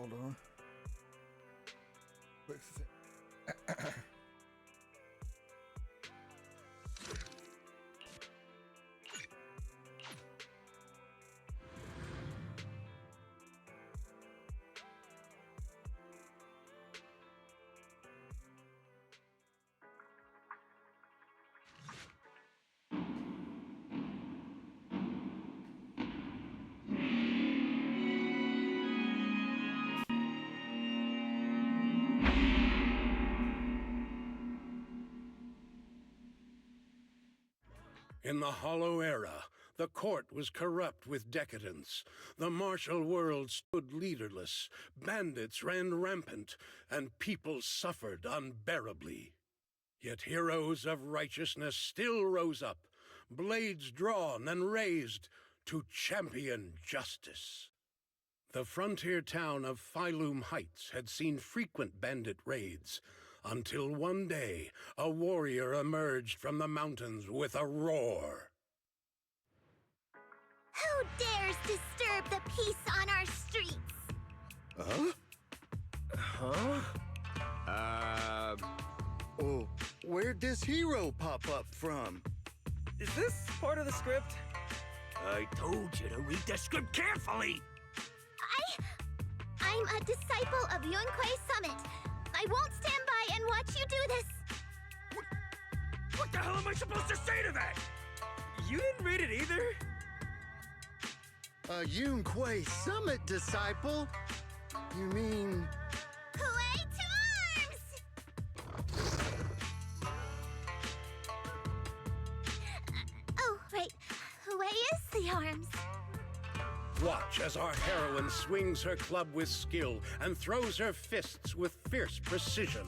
Hold on. Quick sec. In the Hollow Era, the court was corrupt with decadence. The martial world stood leaderless, bandits ran rampant, and people suffered unbearably. Yet heroes of righteousness still rose up, blades drawn and raised to champion justice. The frontier town of Phylum Heights had seen frequent bandit raids, until one day a warrior emerged from the mountains with a roar. Who dares disturb the peace on our streets? Oh, where'd this hero pop up from? Is this part of the script? I told you to read the script carefully! I'm a disciple of Yunquei Summit. I won't stand by and watch you do this. What the hell am I supposed to say to that? You didn't read it either? A Yunquei Summit disciple? You mean... Huey to arms! Oh, right. Huey is the arms. Watch as our heroine swings her club with skill and throws her fists with fierce precision.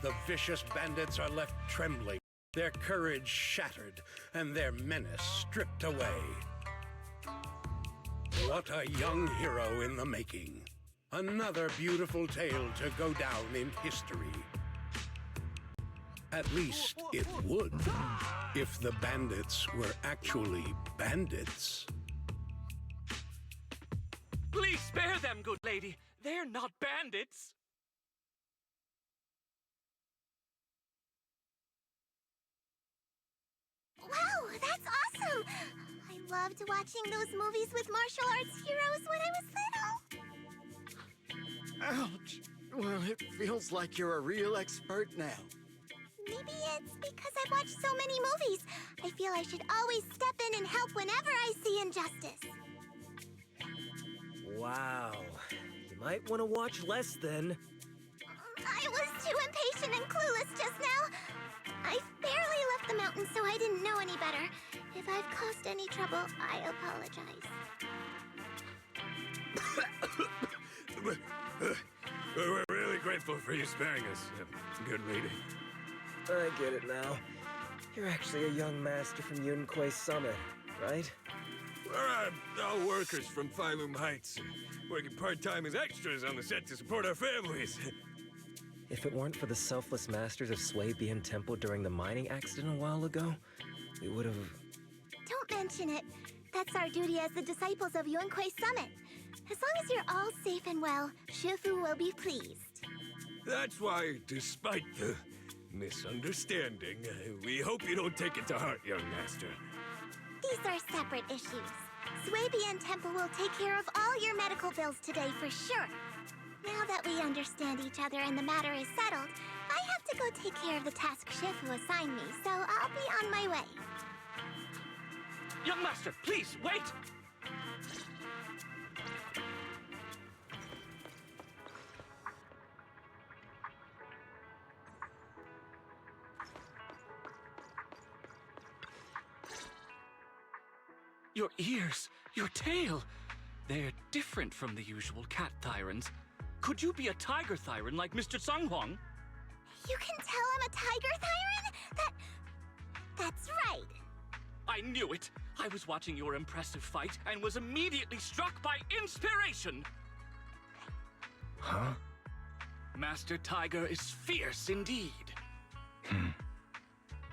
The vicious bandits are left trembling, their courage shattered, and their menace stripped away. What a young hero in the making. Another beautiful tale to go down in history. At least it would, if the bandits were actually bandits. Please spare them, good lady. They're not bandits. Wow, that's awesome! I loved watching those movies with martial arts heroes when I was little. Ouch! Well, it feels like you're a real expert now. Maybe it's because I've watched so many movies. I feel I should always step in and help whenever I see injustice. Wow. You might want to watch less then. I was too impatient and clueless just now. I barely left the mountain, so I didn't know any better. If I've caused any trouble, I apologize. We're really grateful for you sparing us, good lady. I get it now. You're actually a young master from Yunquei Summit, right? We're all workers from Phylum Heights, working part-time as extras on the set to support our families. If it weren't for the selfless masters of Swabian Temple during the mining accident a while ago, we would have... Don't mention it. That's our duty as the disciples of Yunquei Summit. As long as you're all safe and well, Shifu will be pleased. That's why, despite the misunderstanding, we hope you don't take it to heart, young master. These are separate issues. Swabian Temple will take care of all your medical bills today for sure. Now that we understand each other and the matter is settled, I have to go take care of the task Shifu assigned me, so I'll be on my way. Young master, please, wait! Your ears, your tail, they're different from the usual cat thyrans. Could you be a tiger thyran like Mr. Sunghuang? You can tell I'm a tiger thyran? That's right. I knew it. I was watching your impressive fight and was immediately struck by inspiration. Huh? Master Tiger is fierce indeed.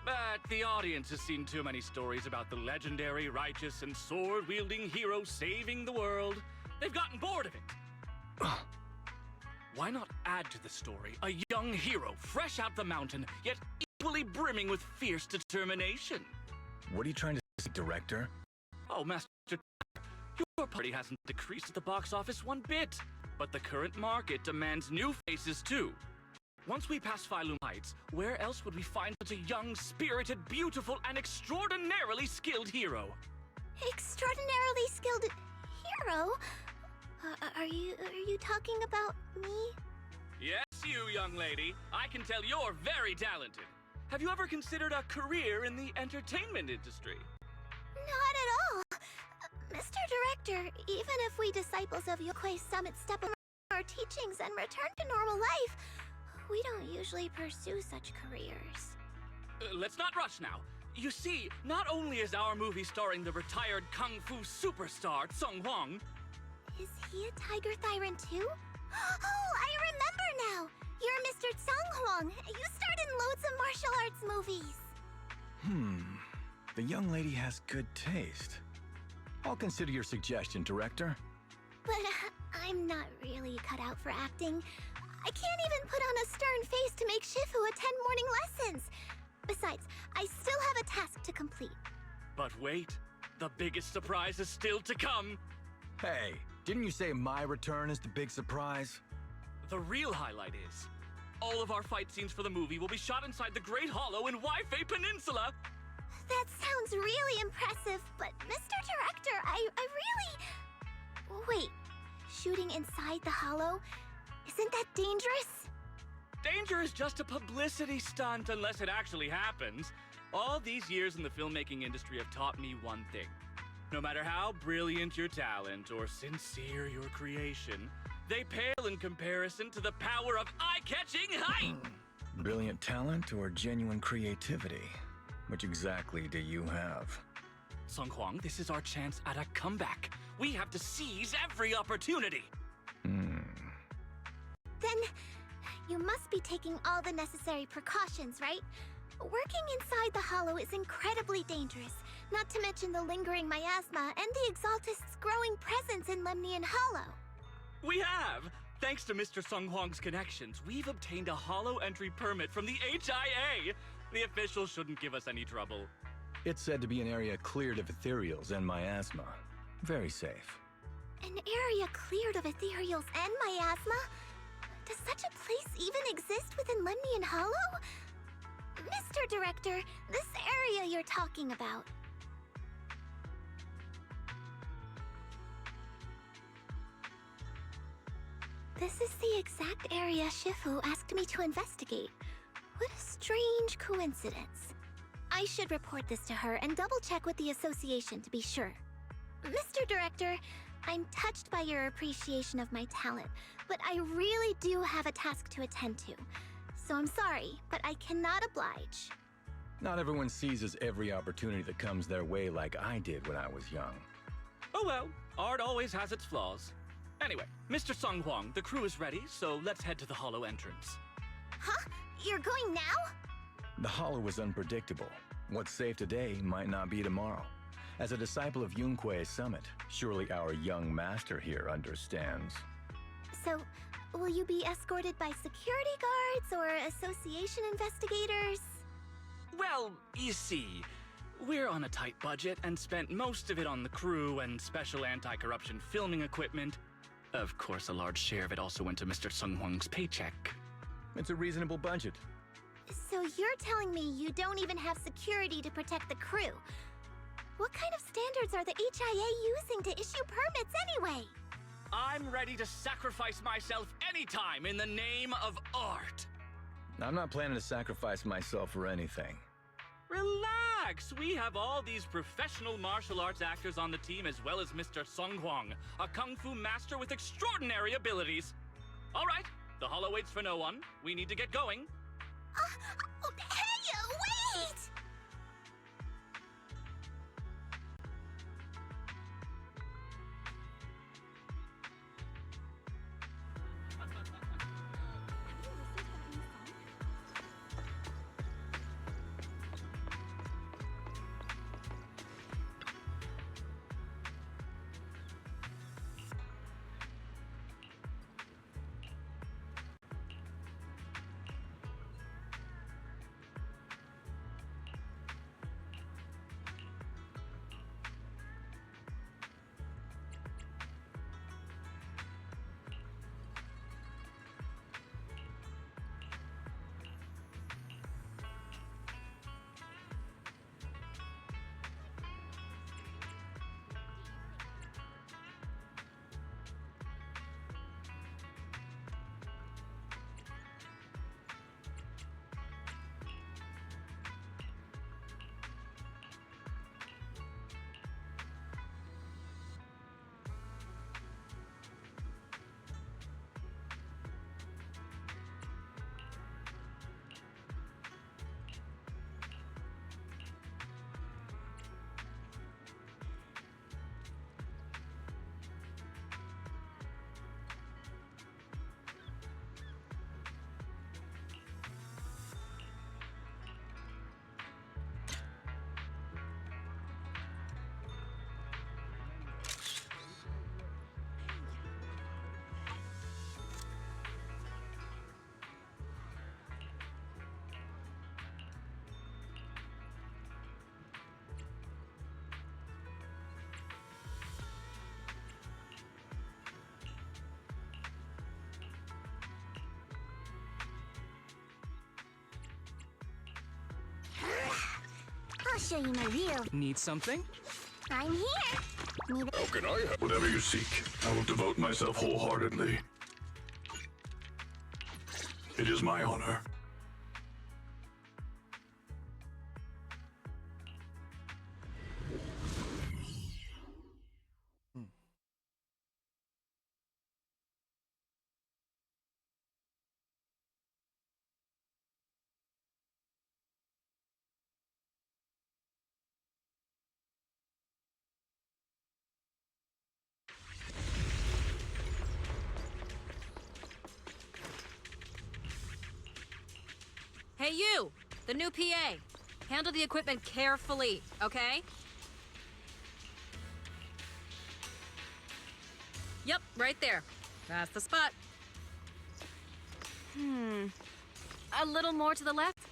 But the audience has seen too many stories about the legendary, righteous, and sword-wielding hero saving the world. They've gotten bored of it. Why not add to the story a young hero fresh out the mountain, yet equally brimming with fierce determination? What are you trying to say, Director? Oh, Master, your party hasn't decreased at the box office one bit. But the current market demands new faces too. Once we pass Phylum Heights, where else would we find such a young, spirited, beautiful, and extraordinarily skilled hero? Extraordinarily skilled hero? Are you talking about me? Yes, you, young lady. I can tell you're very talented. Have you ever considered a career in the entertainment industry? Not at all. Mr. Director, even if we disciples of Yokui's Summit step on our teachings and return to normal life, we don't usually pursue such careers. Let's not rush now. You see, not only is our movie starring the retired kung fu superstar Sung Hwang. Is he a Tiger Thyran too? Oh, I remember now! You're Mr. Sung Hwang. You starred in loads of martial arts movies. The young lady has good taste. I'll consider your suggestion, Director. But I'm not really cut out for acting. I can't even put on a stern face to make Shifu attend morning lessons. Besides, I still have a task to complete. But wait, the biggest surprise is still to come. Hey, didn't you say my return is the big surprise? The real highlight is, all of our fight scenes for the movie will be shot inside the Great Hollow in Waifei Peninsula. That sounds really impressive, but Mr. Director, I really... Wait, shooting inside the hollow? Isn't that dangerous? Danger is just a publicity stunt unless it actually happens. All these years in the filmmaking industry have taught me one thing. No matter how brilliant your talent or sincere your creation, they pale in comparison to the power of eye-catching height! Brilliant talent or genuine creativity? Which exactly do you have? Sung Hwang, this is our chance at a comeback. We have to seize every opportunity. Then, you must be taking all the necessary precautions, right? Working inside the hollow is incredibly dangerous, not to mention the lingering miasma and the Exaltist's growing presence in Lemnian Hollow. We have! Thanks to Mr. Sung Hwang's connections, we've obtained a hollow entry permit from the HIA. The officials shouldn't give us any trouble. It's said to be an area cleared of ethereals and miasma. Very safe. An area cleared of ethereals and miasma? Does such a place even exist within Lemnian Hollow? Mr. Director, this area you're talking about. This is the exact area Shifu asked me to investigate. What a strange coincidence. I should report this to her and double-check with the association to be sure. Mr. Director, I'm touched by your appreciation of my talent, but I really do have a task to attend to. So I'm sorry, but I cannot oblige. Not everyone seizes every opportunity that comes their way like I did when I was young. Oh well, art always has its flaws. Anyway, Mr. Sung Hwang, the crew is ready, so let's head to the hollow entrance. Huh? You're going now? The hollow was unpredictable. What's safe today might not be tomorrow. As a disciple of Yunkui's Summit, surely our young master here understands. So, will you be escorted by security guards or association investigators? Well, you see, we're on a tight budget and spent most of it on the crew and special anti-corruption filming equipment. Of course, a large share of it also went to Mr. Sung Hwang's paycheck. It's a reasonable budget. So you're telling me you don't even have security to protect the crew? What kind of standards are the HIA using to issue permits anyway? I'm ready to sacrifice myself anytime in the name of art. I'm not planning to sacrifice myself for anything. Relax! We have all these professional martial arts actors on the team as well as Mr. Sung Hwang, a kung fu master with extraordinary abilities. All right, the hollow waits for no one. We need to get going. Hey, wait! show you my real. Need something? I'm here. Need How can I help? Whatever you seek, I will devote myself wholeheartedly. It is my honor. Hey you, the new PA. Handle the equipment carefully, okay? Yep, right there. That's the spot. A little more to the left,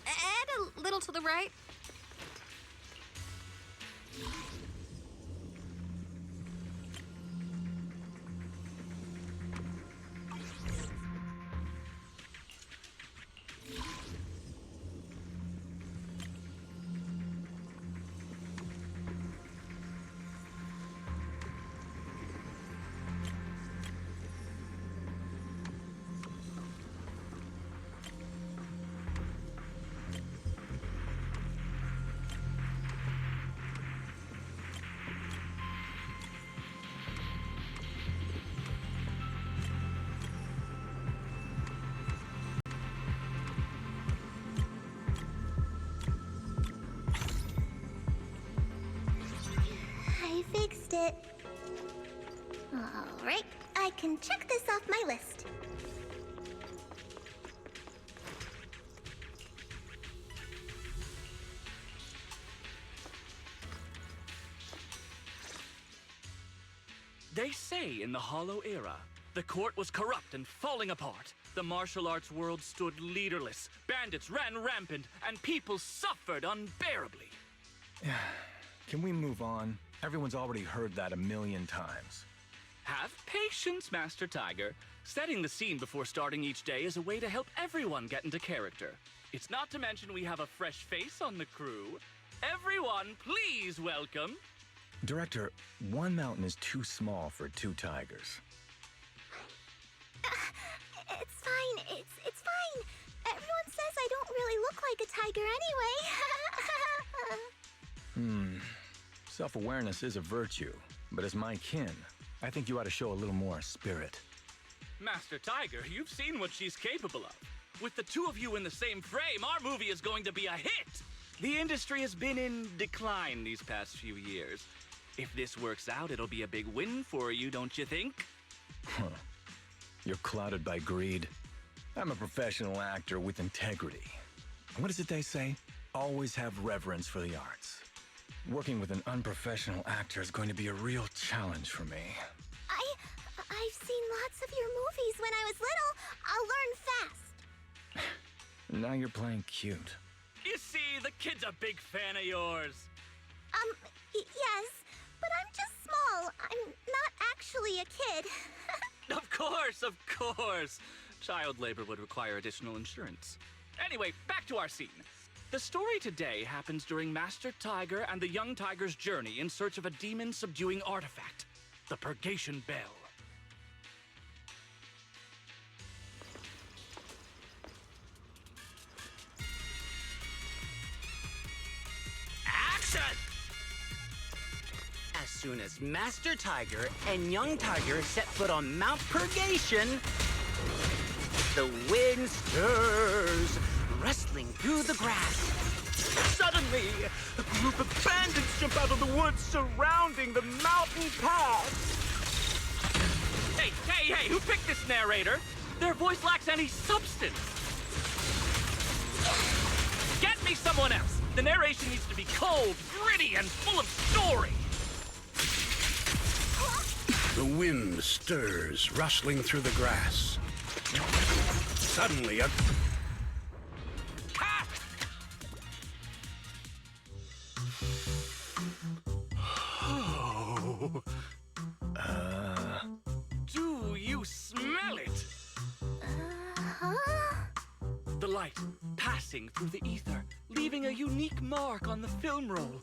and a little to the right. I fixed it. All right, I can check this off my list. They say in the Hollow Era, the court was corrupt and falling apart. The martial arts world stood leaderless. Bandits ran rampant, and people suffered unbearably. Can we move on? Everyone's already heard that a million times. Have patience, Master Tiger. Setting the scene before starting each day is a way to help everyone get into character. It's not to mention we have a fresh face on the crew. Everyone, please welcome... Director, one mountain is too small for two tigers. It's fine. It's fine. Everyone says I don't really look like a tiger anyway. Self-awareness is a virtue, but as my kin, I think you ought to show a little more spirit. Master Tiger, you've seen what she's capable of. With the two of you in the same frame, our movie is going to be a hit! The industry has been in decline these past few years. If this works out, it'll be a big win for you, don't you think? You're clouded by greed. I'm a professional actor with integrity. What is it they say? Always have reverence for the arts. Working with an unprofessional actor is going to be a real challenge for me. I've seen lots of your movies when I was little. I'll learn fast. Now you're playing cute. You see, the kid's a big fan of yours. Yes, but I'm just small. I'm not actually a kid. Of course. Child labor would require additional insurance. Anyway, back to our scene. The story today happens during Master Tiger and the young tiger's journey in search of a demon-subduing artifact, the Purgation Bell. Action! As soon as Master Tiger and Young Tiger set foot on Mount Purgation, the wind stirs, rustling through the grass. Suddenly, a group of bandits jump out of the woods surrounding the mountain pass. Hey, who picked this narrator? Their voice lacks any substance. Get me someone else. The narration needs to be cold, gritty, and full of story. The wind stirs, rustling through the grass. Suddenly, a... Ha! Oh. Do you smell it? Huh? The light, passing through the ether, leaving a unique mark on the film roll,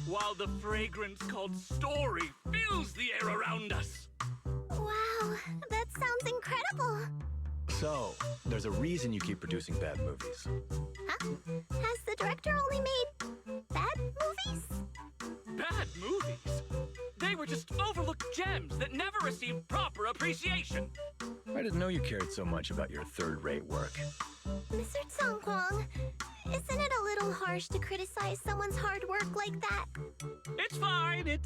while the fragrance called story fills the air around us. Wow, that sounds incredible. So, there's a reason you keep producing bad movies. Huh? Has the director only made bad movies? Bad movies? They were just overlooked gems that never received proper appreciation. I didn't know you cared so much about your third-rate work. Mr. Tsongkwang, isn't it a little harsh to criticize someone's hard work like that? It's fine.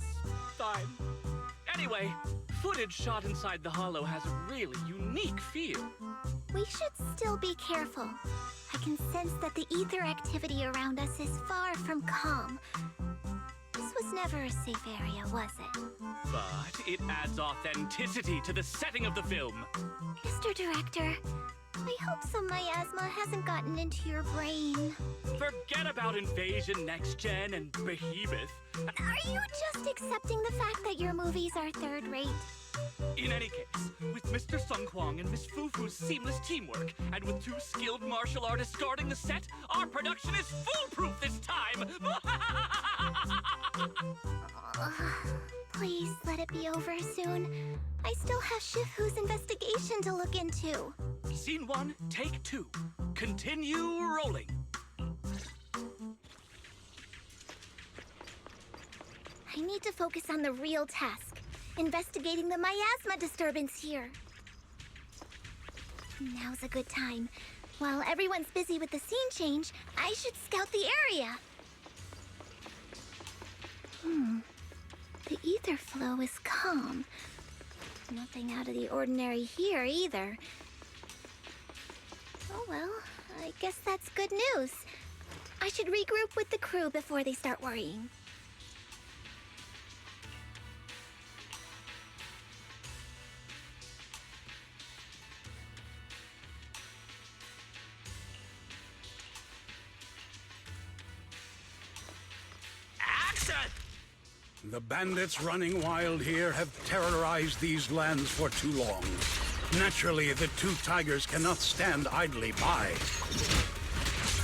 Anyway, footage shot inside the hollow has a really unique feel. We should still be careful. I can sense that the ether activity around us is far from calm. This was never a safe area, was it? But it adds authenticity to the setting of the film. Mr. Director, I hope some miasma hasn't gotten into your brain. Forget about Invasion Next Gen and Behemoth. Are you just accepting the fact that your movies are third-rate? In any case, with Mr. Sung Kwang and Miss Fufu's seamless teamwork, and with 2 skilled martial artists guarding the set, our production is foolproof this time! Please let it be over soon. I still have Shifu's investigation to look into. Scene 1, take 2. Continue rolling. I need to focus on the real task, investigating the miasma disturbance here. Now's a good time. While everyone's busy with the scene change, I should scout the area. The ether flow is calm. Nothing out of the ordinary here either. Oh well, I guess that's good news. I should regroup with the crew before they start worrying. The bandits running wild here have terrorized these lands for too long. Naturally, the 2 tigers cannot stand idly by.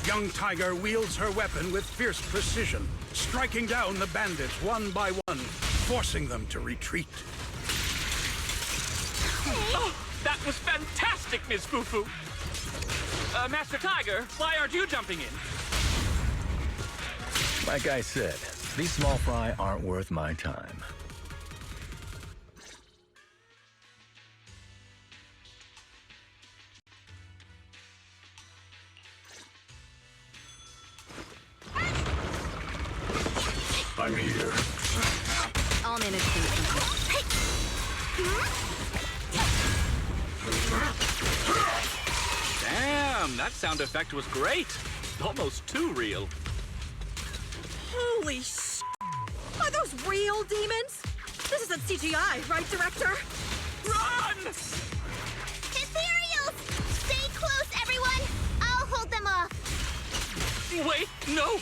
Young Tiger wields her weapon with fierce precision, striking down the bandits one by one, forcing them to retreat. Oh, that was fantastic, Miss Fufu! Master Tiger, why aren't you jumping in? Like I said, these small fry aren't worth my time. I'm here. I'll manage things. Damn, that sound effect was great. Almost too real. Holy sh! Are those real demons? This isn't CGI, right, Director? Run! Ethereals! Stay close, everyone! I'll hold them off. Wait, no!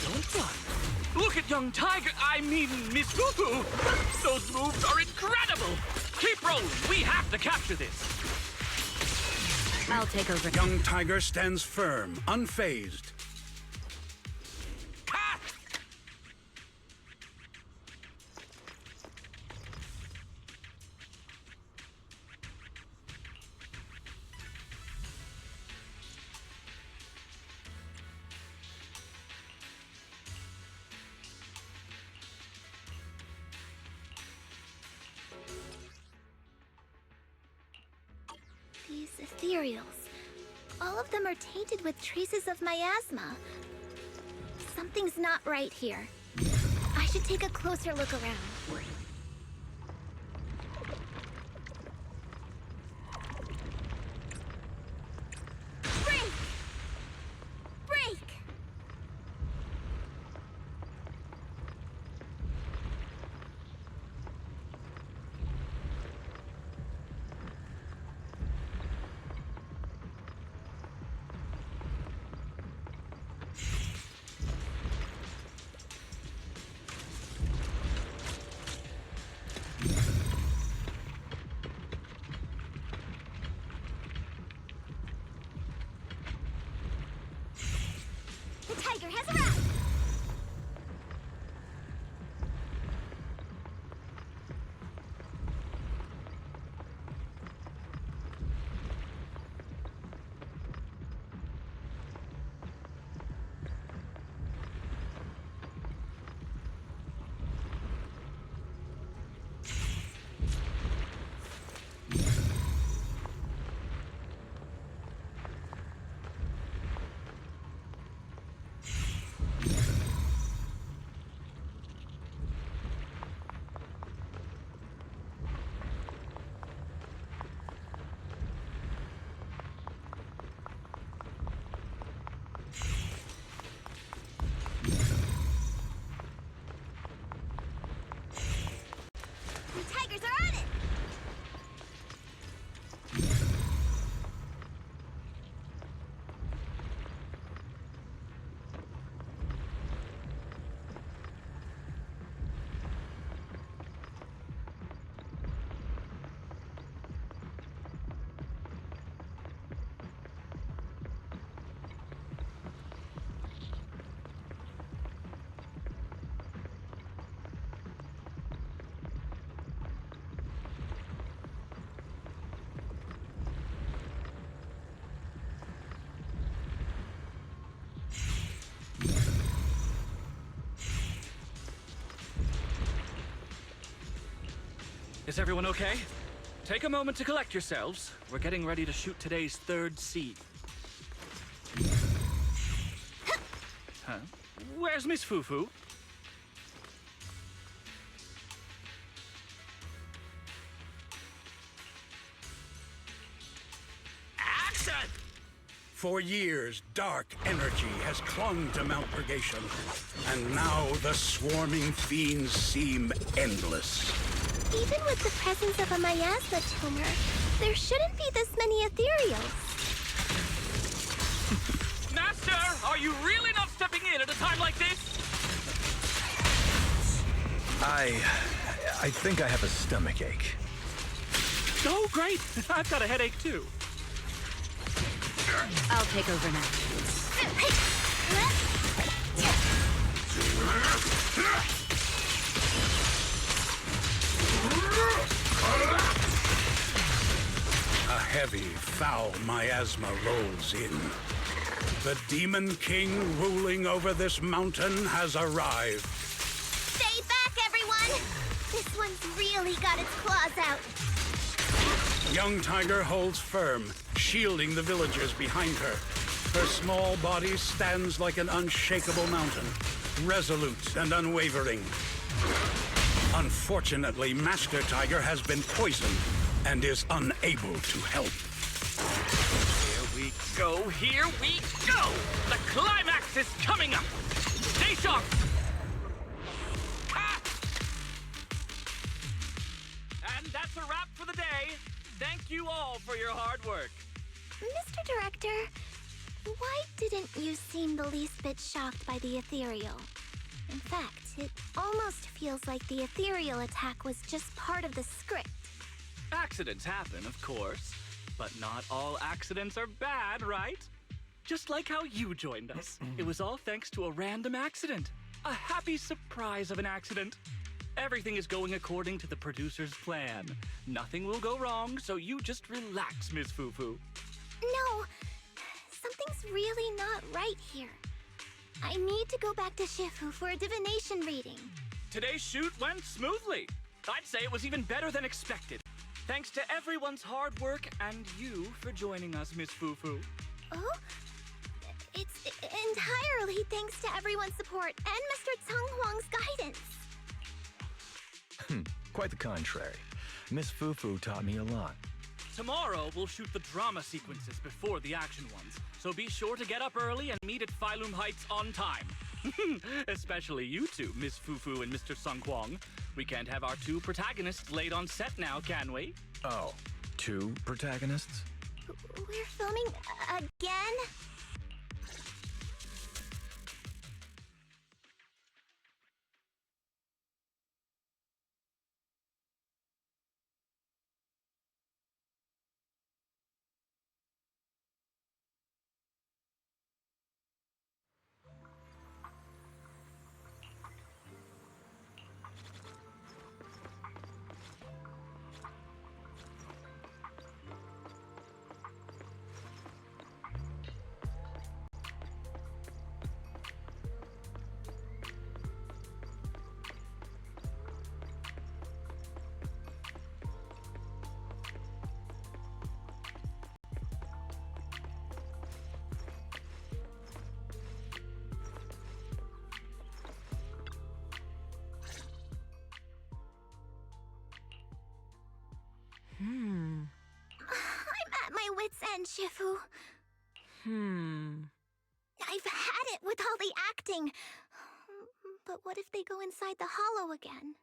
Don't run. Look at young Tiger, Miss Fufu! Those moves are incredible! Keep rolling, we have to capture this! I'll take over. Young Tiger stands firm, unfazed. Ha! These ethereals. All of them are tainted with traces of miasma. Something's not right here. I should take a closer look around. Break! Break! Is everyone okay? Take a moment to collect yourselves. We're getting ready to shoot today's third scene. Huh? Where's Miss Fufu? Action! For years, dark energy has clung to Mount Purgation, and now the swarming fiends seem endless. Even with the presence of a miasma tumor, there shouldn't be this many ethereals. Master, are you really not stepping in at a time like this? I think I have a stomach ache. Oh, great. I've got a headache, too. I'll take over now. A heavy, foul miasma rolls in. The Demon King ruling over this mountain has arrived. Stay back, everyone! This one's really got its claws out. Young Tiger holds firm, shielding the villagers behind her. Her small body stands like an unshakable mountain, resolute and unwavering. Unfortunately, Master Tiger has been poisoned and is unable to help. Here we go! The climax is coming up! Stay sharp! Ah! And that's a wrap for the day. Thank you all for your hard work. Mr. Director, why didn't you seem the least bit shocked by the ethereal? In fact, it almost feels like the ethereal attack was just part of the script. Accidents happen, of course. But not all accidents are bad, right? Just like how you joined us. It was all thanks to a random accident. A happy surprise of an accident. Everything is going according to the producer's plan. Nothing will go wrong, so you just relax, Miss Fufu. No, something's really not right here. I need to go back to Shifu for a divination reading. Today's shoot went smoothly. I'd say it was even better than expected. Thanks to everyone's hard work and you for joining us, Miss Fufu. Oh? It's entirely thanks to everyone's support and Mr. Tsung Huang's guidance. Quite the contrary. Miss Fufu taught me a lot. Tomorrow, we'll shoot the drama sequences before the action ones, so be sure to get up early and meet at Phylum Heights on time. Especially you two, Miss Fufu and Mr. Sung Kwong. We can't have our two protagonists late on set now, can we? Oh, two protagonists? We're filming again? I'm at my wit's end, Shifu. I've had it with all the acting. But what if they go inside the hollow again?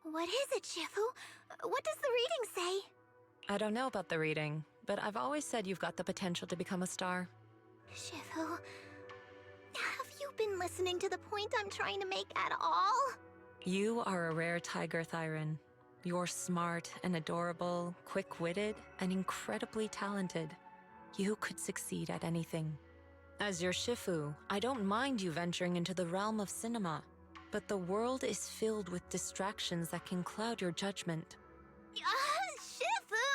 What is it, Shifu? What does the reading say? I don't know about the reading, but I've always said you've got the potential to become a star. Shifu, have you been listening to the point I'm trying to make at all? You are a rare tiger, Thyron. You're smart and adorable, quick-witted, and incredibly talented. You could succeed at anything. As your Shifu, I don't mind you venturing into the realm of cinema, but the world is filled with distractions that can cloud your judgment. Shifu!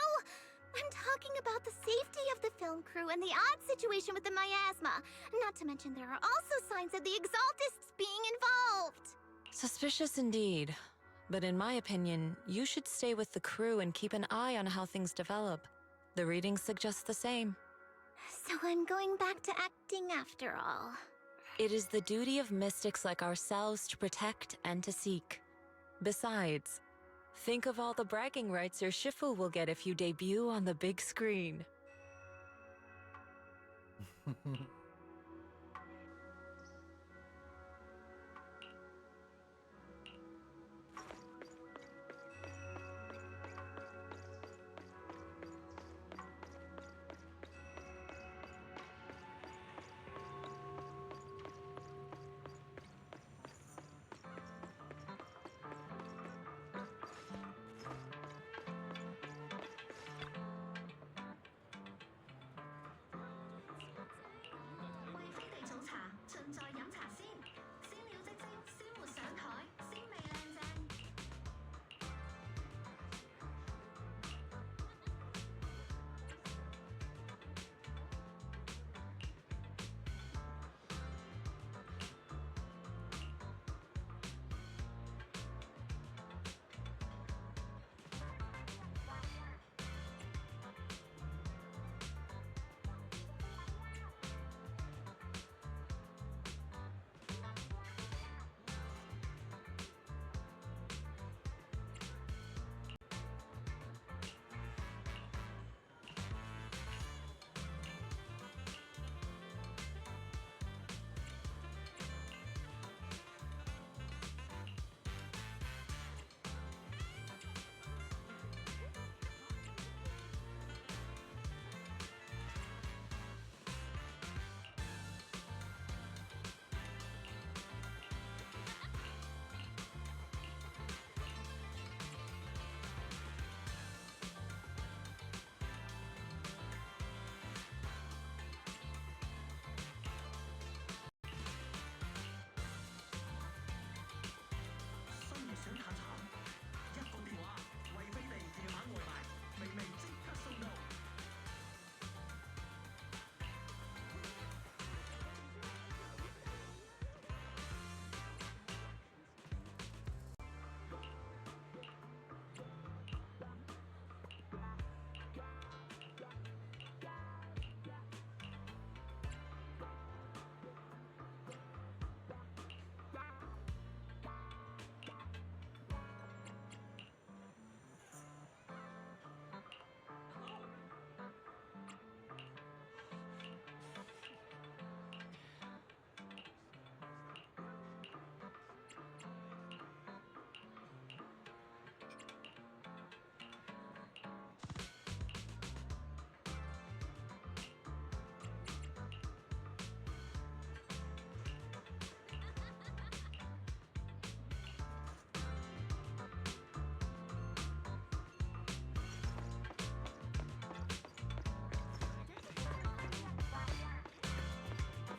I'm talking about the safety of the film crew and the odd situation with the miasma. Not to mention there are also signs of the Exaltists being involved. Suspicious indeed. But in my opinion, you should stay with the crew and keep an eye on how things develop. The readings suggest the same. So I'm going back to acting after all. It is the duty of mystics like ourselves to protect and to seek. Besides, think of all the bragging rights your Shifu will get if you debut on the big screen.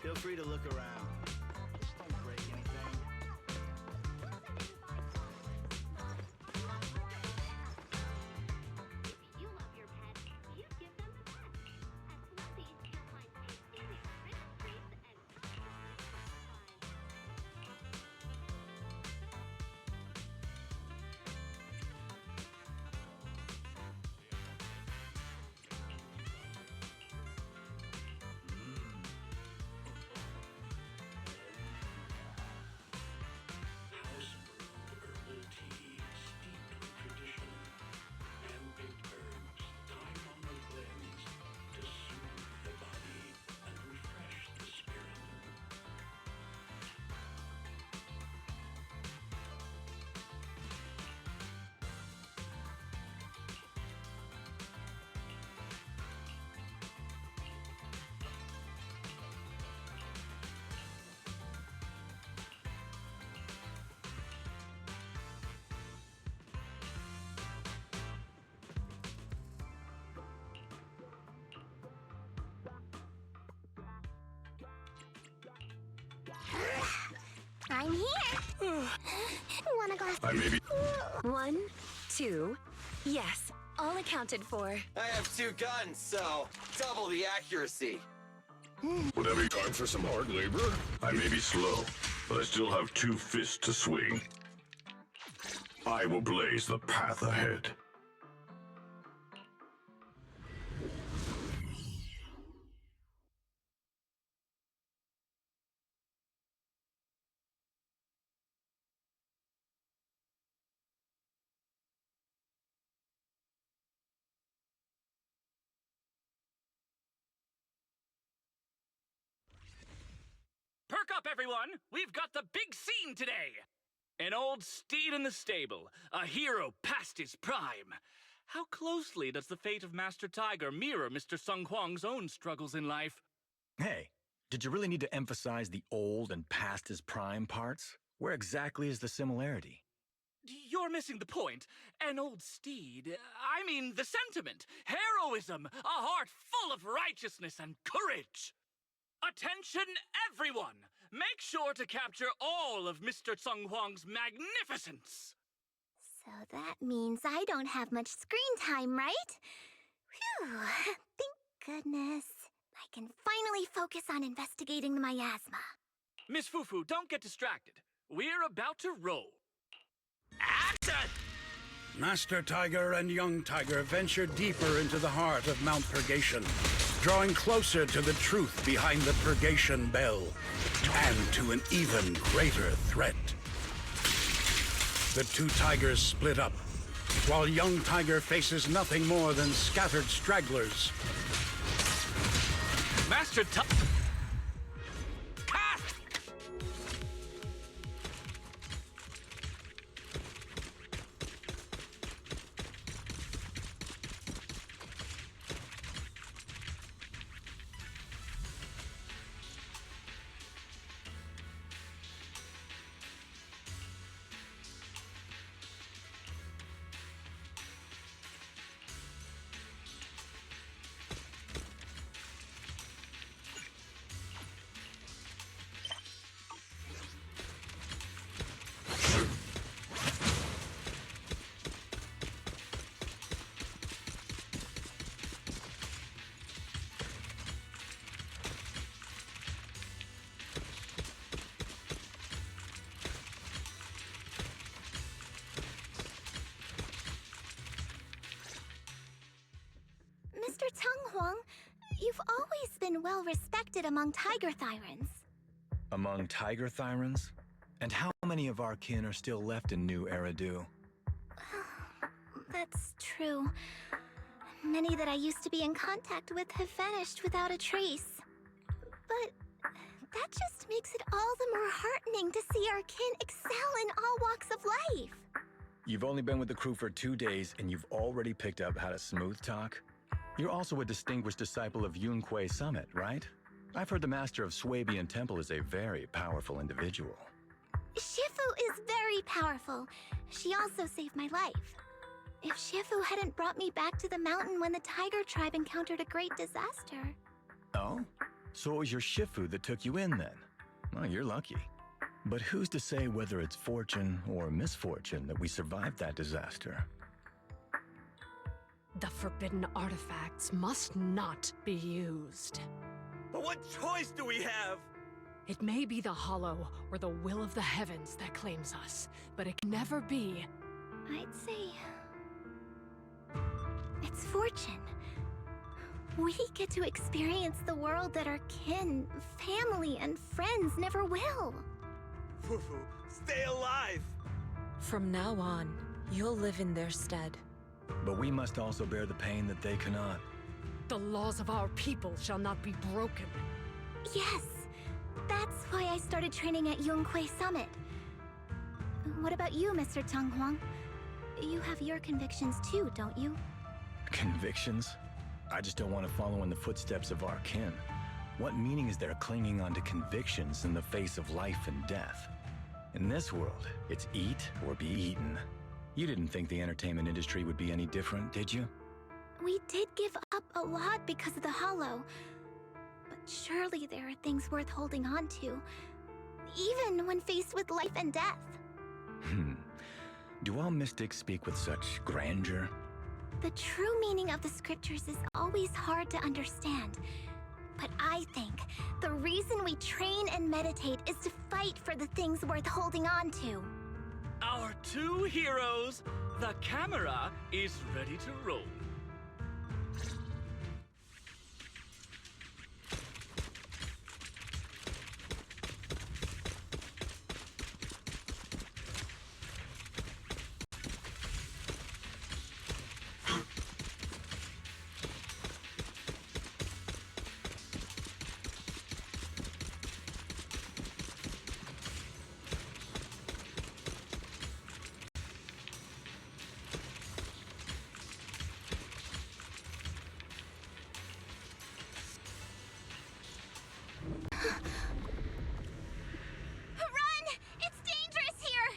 Feel free to look around. Just don't break anything. You love your pet. You give them the best. At Swampy's, you'll find tasty, rich treats and I'm here. Want a glass? I may be. 1, 2, yes, all accounted for. I have 2 guns, so double the accuracy. Would that be time for some hard labor? I may be slow, but I still have 2 fists to swing. I will blaze the path ahead. Perk up, everyone! We've got the big scene today! An old steed in the stable, a hero past his prime. How closely does the fate of Master Tiger mirror Mr. Sung Hwang's own struggles in life? Hey, did you really need to emphasize the old and past his prime parts? Where exactly is the similarity? You're missing the point. An old steed. I mean, the sentiment. Heroism. A heart full of righteousness and courage. Attention, everyone! Make sure to capture all of Mr. Sung Hwang's magnificence! So that means I don't have much screen time, right? Phew, thank goodness. I can finally focus on investigating the miasma. Miss Fufu, don't get distracted. We're about to roll. Action! Master Tiger and Young Tiger venture deeper into the heart of Mount Purgation, drawing closer to the truth behind the Purgation Bell, and to an even greater threat. The two tigers split up, while Young Tiger faces nothing more than scattered stragglers. Master Tiger... Mr. Tung Hwang, you've always been well respected among Tiger Thyrans. Among Tiger Thyrans? And how many of our kin are still left in New Eridu? That's true. Many that I used to be in contact with have vanished without a trace. But that just makes it all the more heartening to see our kin excel in all walks of life. You've only been with the crew for 2 days and you've already picked up how to smooth talk? You're also a distinguished disciple of Yunquei Summit, right? I've heard the master of Swabian Temple is a very powerful individual. Shifu is very powerful. She also saved my life. If Shifu hadn't brought me back to the mountain when the Tiger tribe encountered a great disaster... Oh? So it was your Shifu that took you in then? Well, you're lucky. But who's to say whether it's fortune or misfortune that we survived that disaster? The forbidden artifacts must not be used. But what choice do we have? It may be the Hollow or the will of the heavens that claims us, but it can never be. I'd say... it's fortune. We get to experience the world that our kin, family, and friends never will. Fufu, stay alive! From now on, you'll live in their stead. But we must also bear the pain that they cannot. The laws of our people shall not be broken. Yes, that's why I started training at Yunquei Summit. What about you, Mr. Tung Hwang? You have your convictions too, don't you? Convictions? I just don't want to follow in the footsteps of our kin. What meaning is there clinging on to convictions in the face of life and death? In this world, it's eat or be eaten. You didn't think the entertainment industry would be any different, did you? We did give up a lot because of the Hollow. But surely there are things worth holding on to, even when faced with life and death. Do all mystics speak with such grandeur? The true meaning of the scriptures is always hard to understand. But I think the reason we train and meditate is to fight for the things worth holding on to. our two heroes. The camera is ready to roll. Run! It's dangerous here!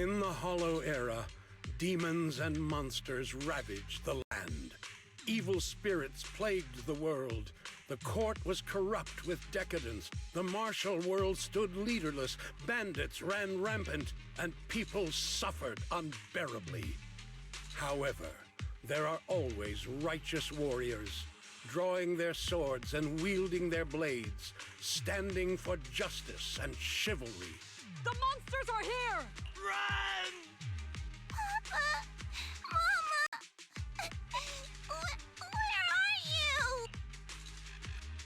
In the Hollow Era, demons and monsters ravaged the land. Evil spirits plagued the world. The court was corrupt with decadence. The martial world stood leaderless. Bandits ran rampant, and people suffered unbearably. However, there are always righteous warriors, drawing their swords and wielding their blades, standing for justice and chivalry. The monsters are here! Run! Papa! Mama! Where are you?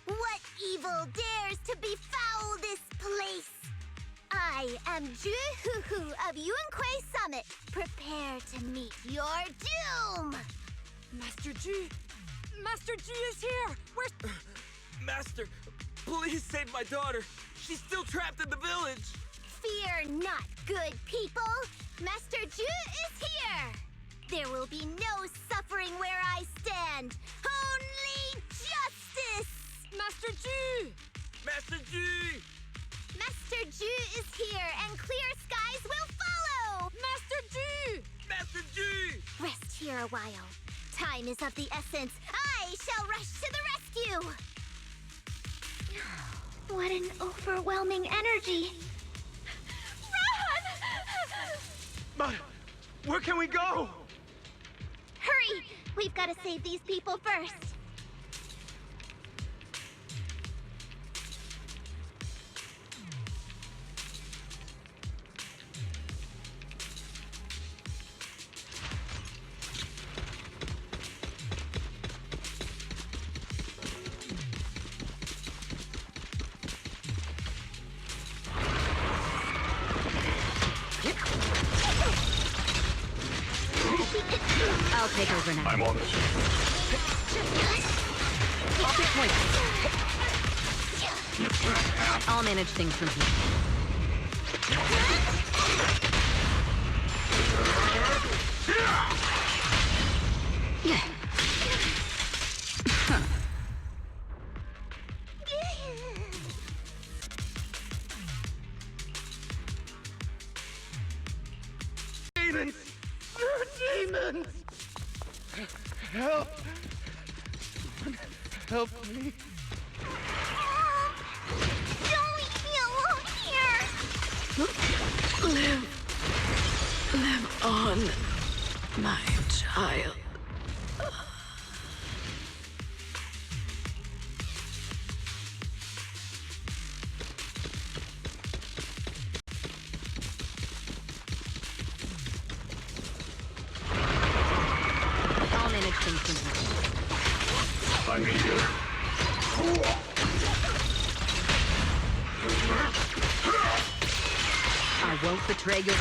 What evil dares to befoul this place? I am Ju-Hu-Hu of Yuan-Kui Summit. Prepare to meet your doom! Master G! Master G is here! Where's... Master, please save my daughter. She's still trapped in the village. Fear not, good people! Master Ju is here! There will be no suffering where I stand! Only justice! Master G! Master G! Master Ju is here, and clear skies will follow! Master G! Master G! Rest here a while. Time is of the essence. I shall rush to the rescue! What an overwhelming energy! Run! But where can we go? Hurry! We've got to save these people first. I'll take over now. I'm on it. I'll take point. I'll manage things from here. Demons! They're demons! Help! Help me! Don't leave me alone here! Live on, my child. I'll manage things from here. I'm here. I won't betray your...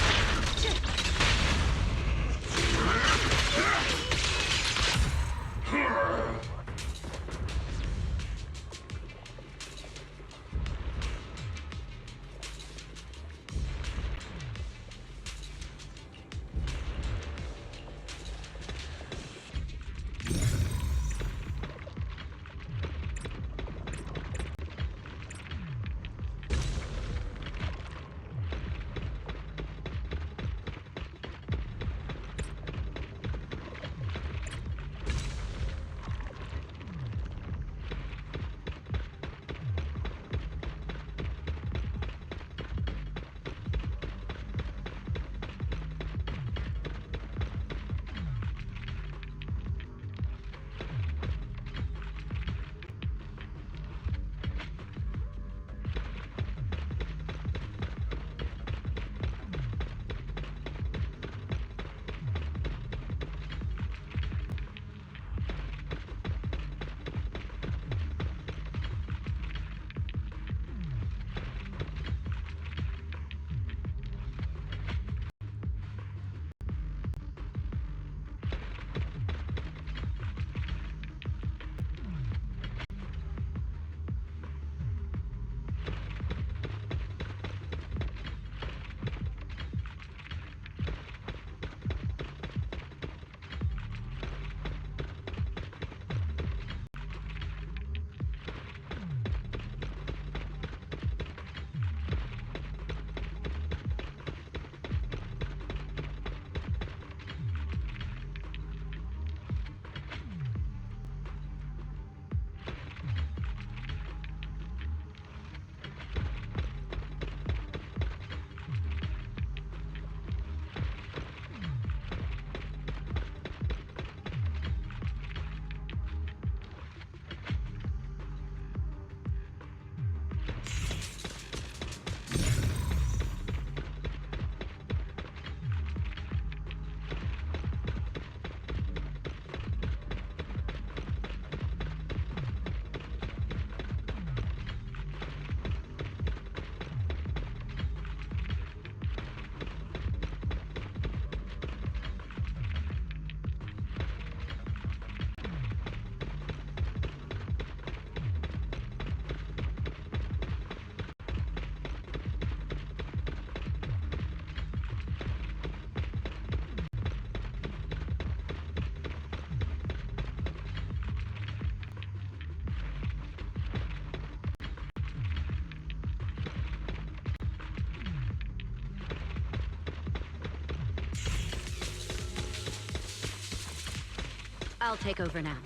I'll take over now.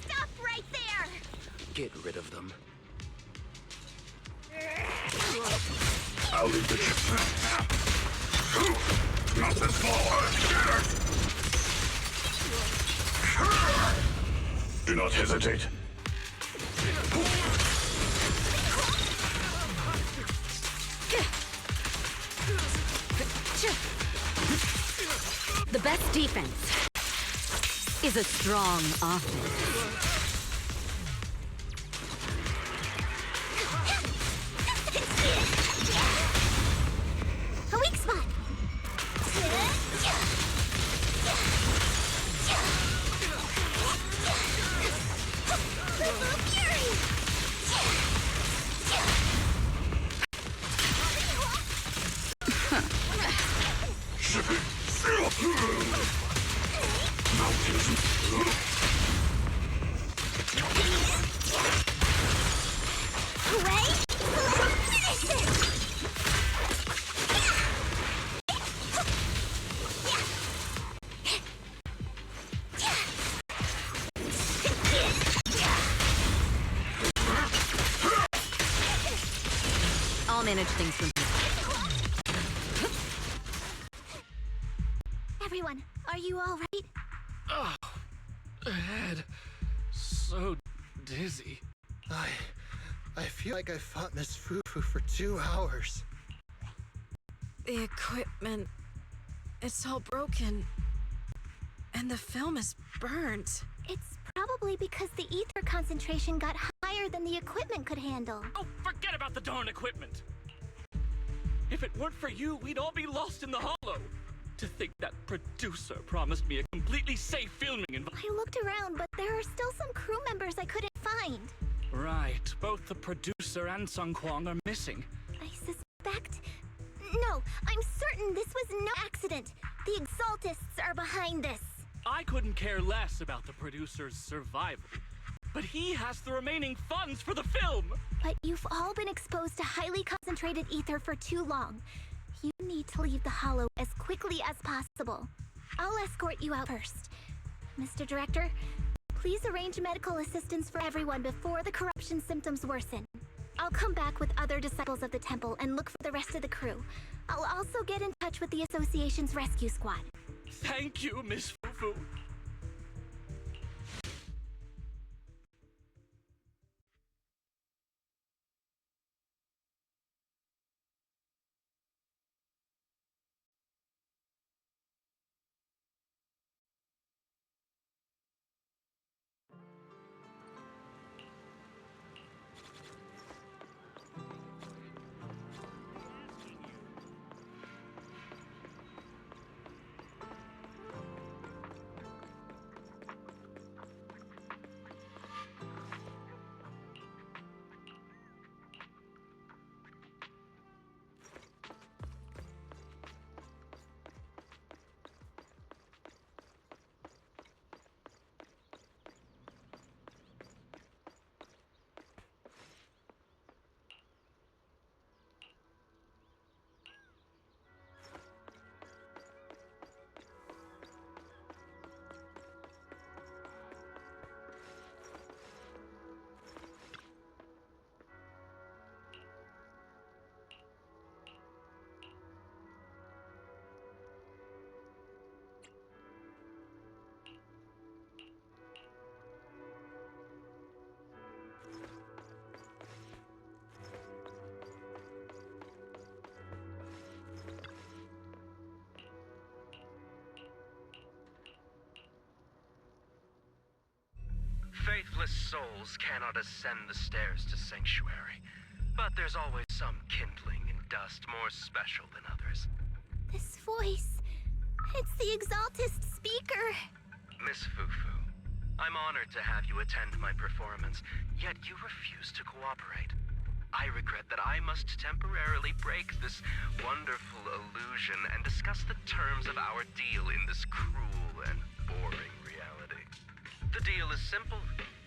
Stop right there! Get rid of them. I'll leave the not this far! Do not hesitate. The best defense is a strong offense. A weak spot! I'll manage things from here. Everyone, are you all right? Oh, head. So dizzy. I feel like I fought Miss Fufu for 2 hours. The equipment, it's all broken. And the film is burnt. It's probably because the ether concentration got higher than the equipment could handle. Oh, forget about the darn equipment! If it weren't for you, we'd all be lost in the hollow. To think that producer promised me a completely safe filming environment. I looked around, but there are still some crew members I couldn't find. Right, both the producer and Sung Kwang are missing. I suspect... No, I'm certain this was no accident. The Exaltists are behind this. I couldn't care less about the producer's survival. But he has the remaining funds for the film! But you've all been exposed to highly concentrated ether for too long. You need to leave the hollow as quickly as possible. I'll escort you out first. Mr. Director, please arrange medical assistance for everyone before the corruption symptoms worsen. I'll come back with other disciples of the temple and look for the rest of the crew. I'll also get in touch with the association's rescue squad. Thank you, Miss Fufu. souls cannot ascend the stairs to Sanctuary, but there's always some kindling in dust more special than others. This voice. It's the Exaltist speaker. Miss Fufu, I'm honored to have you attend my performance, yet you refuse to cooperate. I regret that I must temporarily break this wonderful illusion and discuss the terms of our deal in this cruel and boring reality. The deal is simple.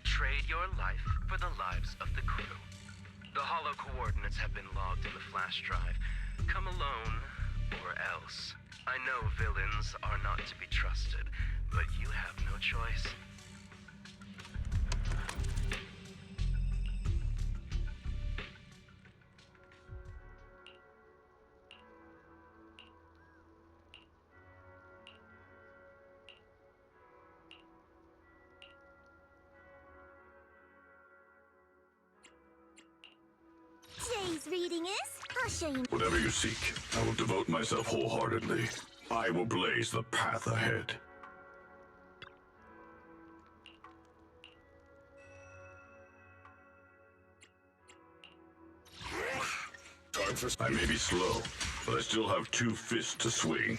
Trade your life for the lives of the crew. The hollow coordinates have been logged in the flash drive. Come alone, or else. I know villains are not to be trusted, but you have no choice. Jay's reading is, I'll show you. Whatever you seek, I will devote myself wholeheartedly. I will blaze the path ahead. Time for... I may be slow, but I still have 2 fists to swing.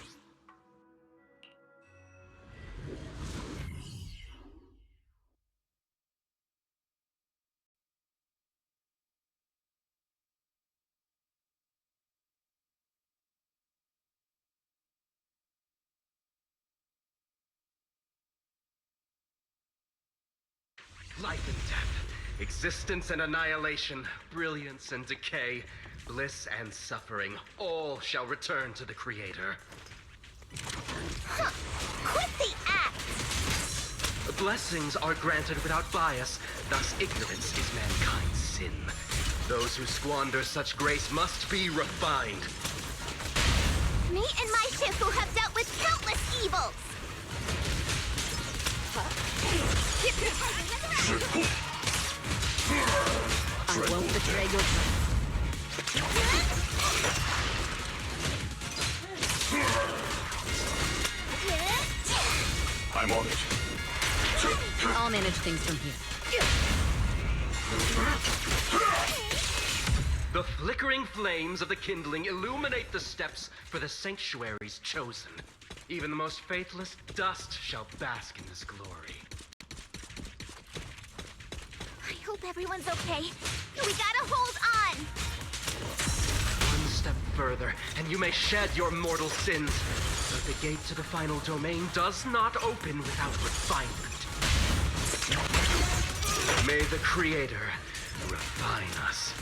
Life and death, existence and annihilation, brilliance and decay, bliss and suffering, all shall return to the Creator. Huh. Quit the act! Blessings are granted without bias, thus ignorance is mankind's sin. Those who squander such grace must be refined. Me and my Shifu have dealt with countless evils! I won't betray your trust. I'm on it. I'll manage things from here. The flickering flames of the kindling illuminate the steps for the sanctuaries chosen. Even the most faithless dust shall bask in this glory. I hope everyone's okay. We gotta hold on! One step further, and you may shed your mortal sins. But the gate to the final domain does not open without refinement. May the Creator refine us.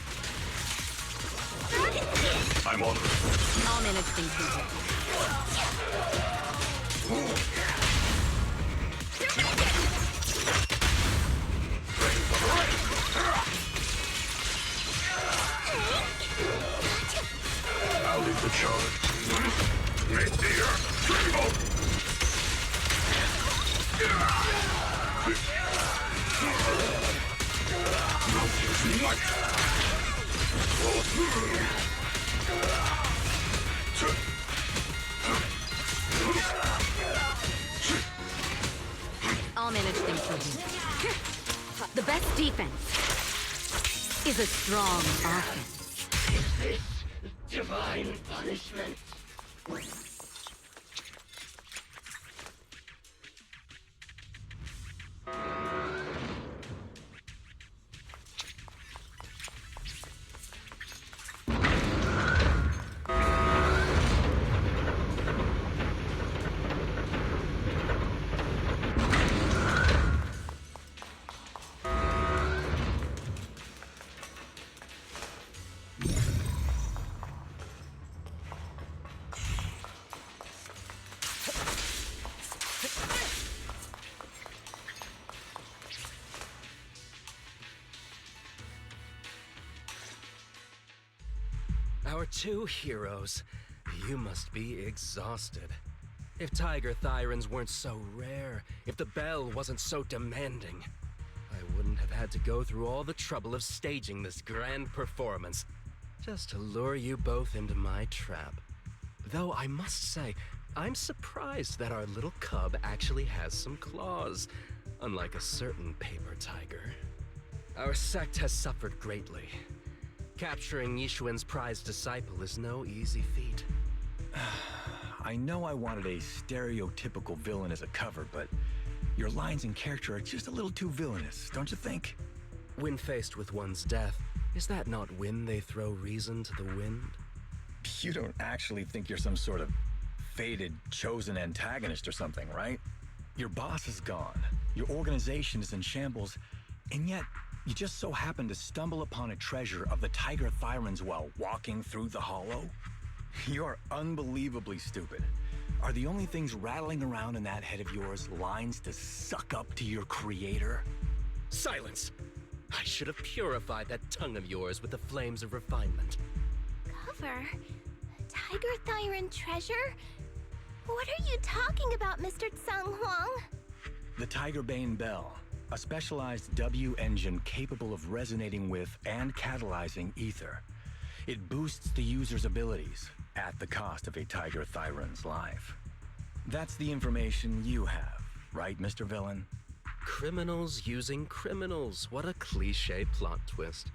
I'm on it. I'll manage things from here. I'll lead the charge. Right there. I'll manage things from here. The best defense is a strong offense. Is this divine punishment? Our 2 heroes. You must be exhausted. If Tiger Thyrans weren't so rare, if the bell wasn't so demanding, I wouldn't have had to go through all the trouble of staging this grand performance just to lure you both into my trap. Though I must say, I'm surprised that our little cub actually has some claws. Unlike a certain paper tiger, our sect has suffered greatly. Capturing Yishuan's prized disciple is no easy feat. I know I wanted a stereotypical villain as a cover, but your lines and character are just a little too villainous, don't you think? When faced with one's death, is that not when they throw reason to the wind? You don't actually think you're some sort of fated, chosen antagonist or something, right? Your boss is gone, your organization is in shambles, and yet you just so happen to stumble upon a treasure of the Tiger Thyrans while walking through the hollow? You're unbelievably stupid. Are the only things rattling around in that head of yours lines to suck up to your creator? Silence! I should have purified that tongue of yours with the flames of refinement. Cover? Tiger Thyran treasure? What are you talking about, Mr. Tsang Huang? The Tigerbane Bell, a specialized W engine capable of resonating with and catalyzing ether. It boosts the user's abilities at the cost of a Tiger Thyran's life. That's the information you have, right, Mr. Villain? Criminals using criminals. What a cliché plot twist.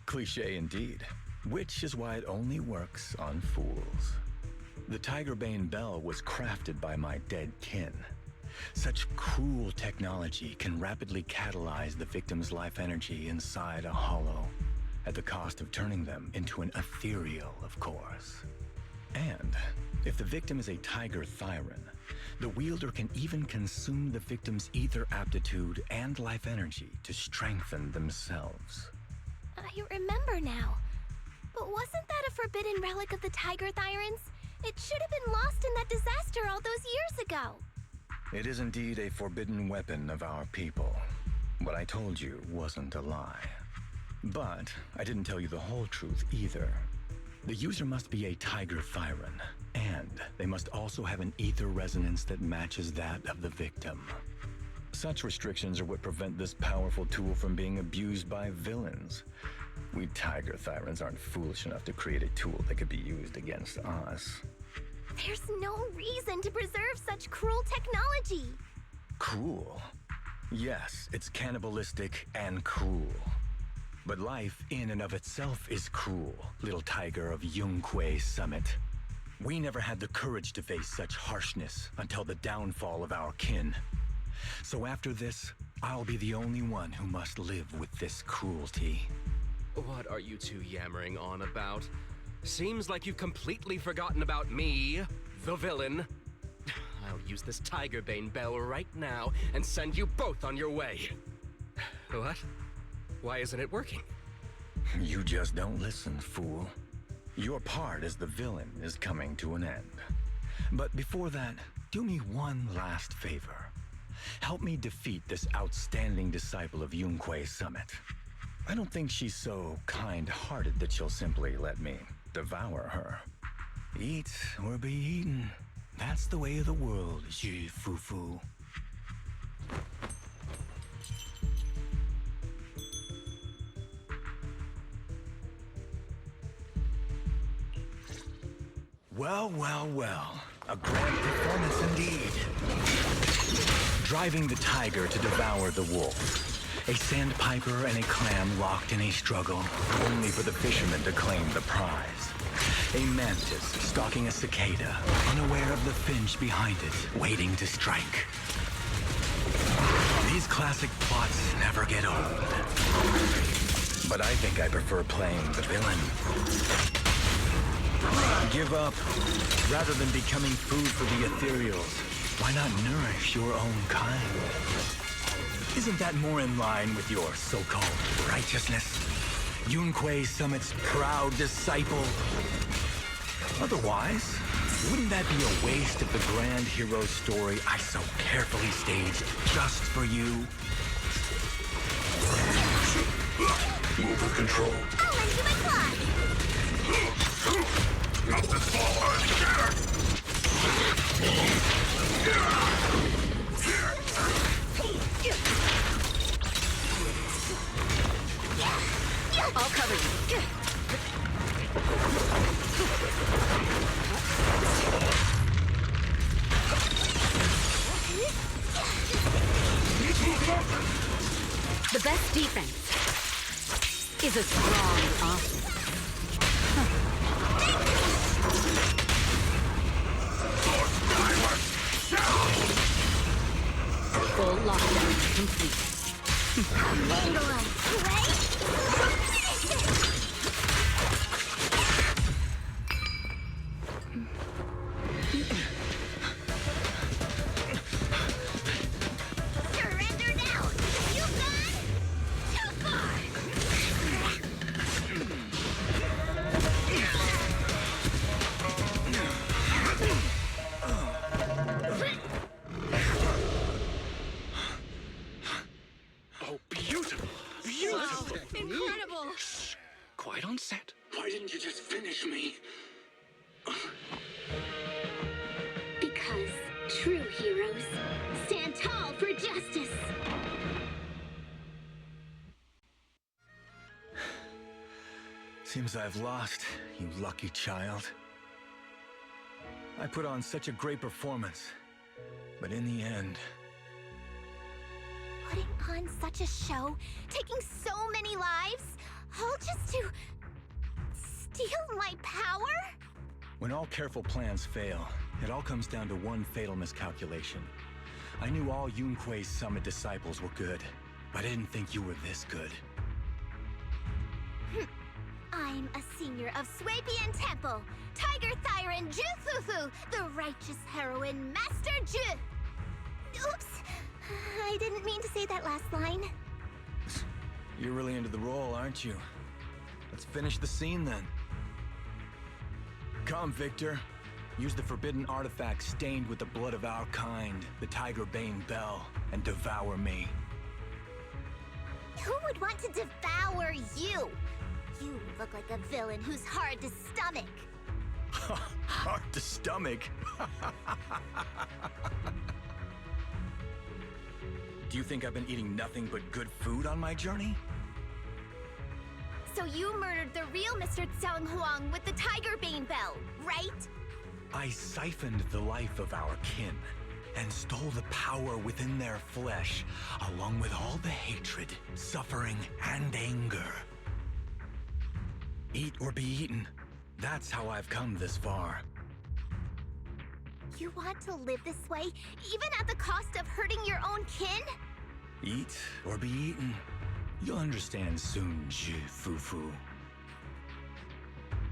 Cliché indeed, which is why it only works on fools. The Tigerbane Bell was crafted by my dead kin. Such cruel technology can rapidly catalyze the victim's life energy inside a hollow, at the cost of turning them into an ethereal, of course. And if the victim is a Tiger Thyran, the wielder can even consume the victim's ether aptitude and life energy to strengthen themselves. I remember now. But wasn't that a forbidden relic of the Tiger Thyrans? It should have been lost in that disaster all those years ago. It is indeed a forbidden weapon of our people. What I told you wasn't a lie. But I didn't tell you the whole truth either. The user must be a Tiger Thyran, and they must also have an ether resonance that matches that of the victim. Such restrictions are what prevent this powerful tool from being abused by villains. We Tiger Thyrans aren't foolish enough to create a tool that could be used against us. There's no reason to preserve such cruel technology. Cruel? Yes, it's cannibalistic and cruel. But life in and of itself is cruel, little tiger of Yunque Summit. We never had the courage to face such harshness until the downfall of our kin. So after this, I'll be the only one who must live with this cruelty. What are you two yammering on about? Seems like you've completely forgotten about me, the villain. I'll use this Tigerbane Bell right now and send you both on your way. What? Why isn't it working? You just don't listen, fool. Your part as the villain is coming to an end. But before that, do me one last favor. Help me defeat this outstanding disciple of Yunque Summit. I don't think she's so kind-hearted that she'll simply let me devour her. Eat or be eaten. That's the way of the world, Xu Fufu. Well, well, well. A grand performance indeed. Driving the tiger to devour the wolf. A sandpiper and a clam locked in a struggle, only for the fisherman to claim the prize. A mantis stalking a cicada, unaware of the finch behind it, waiting to strike. These classic plots never get old. But I think I prefer playing the villain. Give up. Rather than becoming food for the ethereals, why not nourish your own kind? Isn't that more in line with your so-called righteousness? Yunque Summit's proud disciple? Otherwise, wouldn't that be a waste of the grand hero story I so carefully staged just for you? Move control. I'll lend you my claws. Not this far. I'll cover you. it? The best defense is a strong offense. Full lockdown complete. England, right? Surrender now! You've gone too far! Oh, beautiful! Beautiful! Incredible! Quiet on set. Why didn't you just finish me? Because true heroes stand tall for justice. Seems I've lost, you lucky child. I put on such a great performance, but in the end... Putting on such a show, taking so many lives, all just to steal my power? When all careful plans fail, it all comes down to one fatal miscalculation. I knew all Yunque's Summit disciples were good, but I didn't think you were this good. I'm a senior of Swabian Temple, Tiger Thyron Jufufu, the righteous heroine, Master Ju. Oops, I didn't mean to say that last line. You're really into the role, aren't you? Let's finish the scene then. Come, Victor. Use the forbidden artifact stained with the blood of our kind, the Tiger Bane Bell, and devour me. Who would want to devour you? You look like a villain who's hard to stomach. Hard to stomach? Do you think I've been eating nothing but good food on my journey? So you murdered the real Mr. Tsang Huang with the Tiger Bane Bell, right? I siphoned the life of our kin and stole the power within their flesh, along with all the hatred, suffering, and anger. Eat or be eaten. That's how I've come this far. You want to live this way, even at the cost of hurting your own kin? Eat or be eaten. You'll understand soon, Fufu.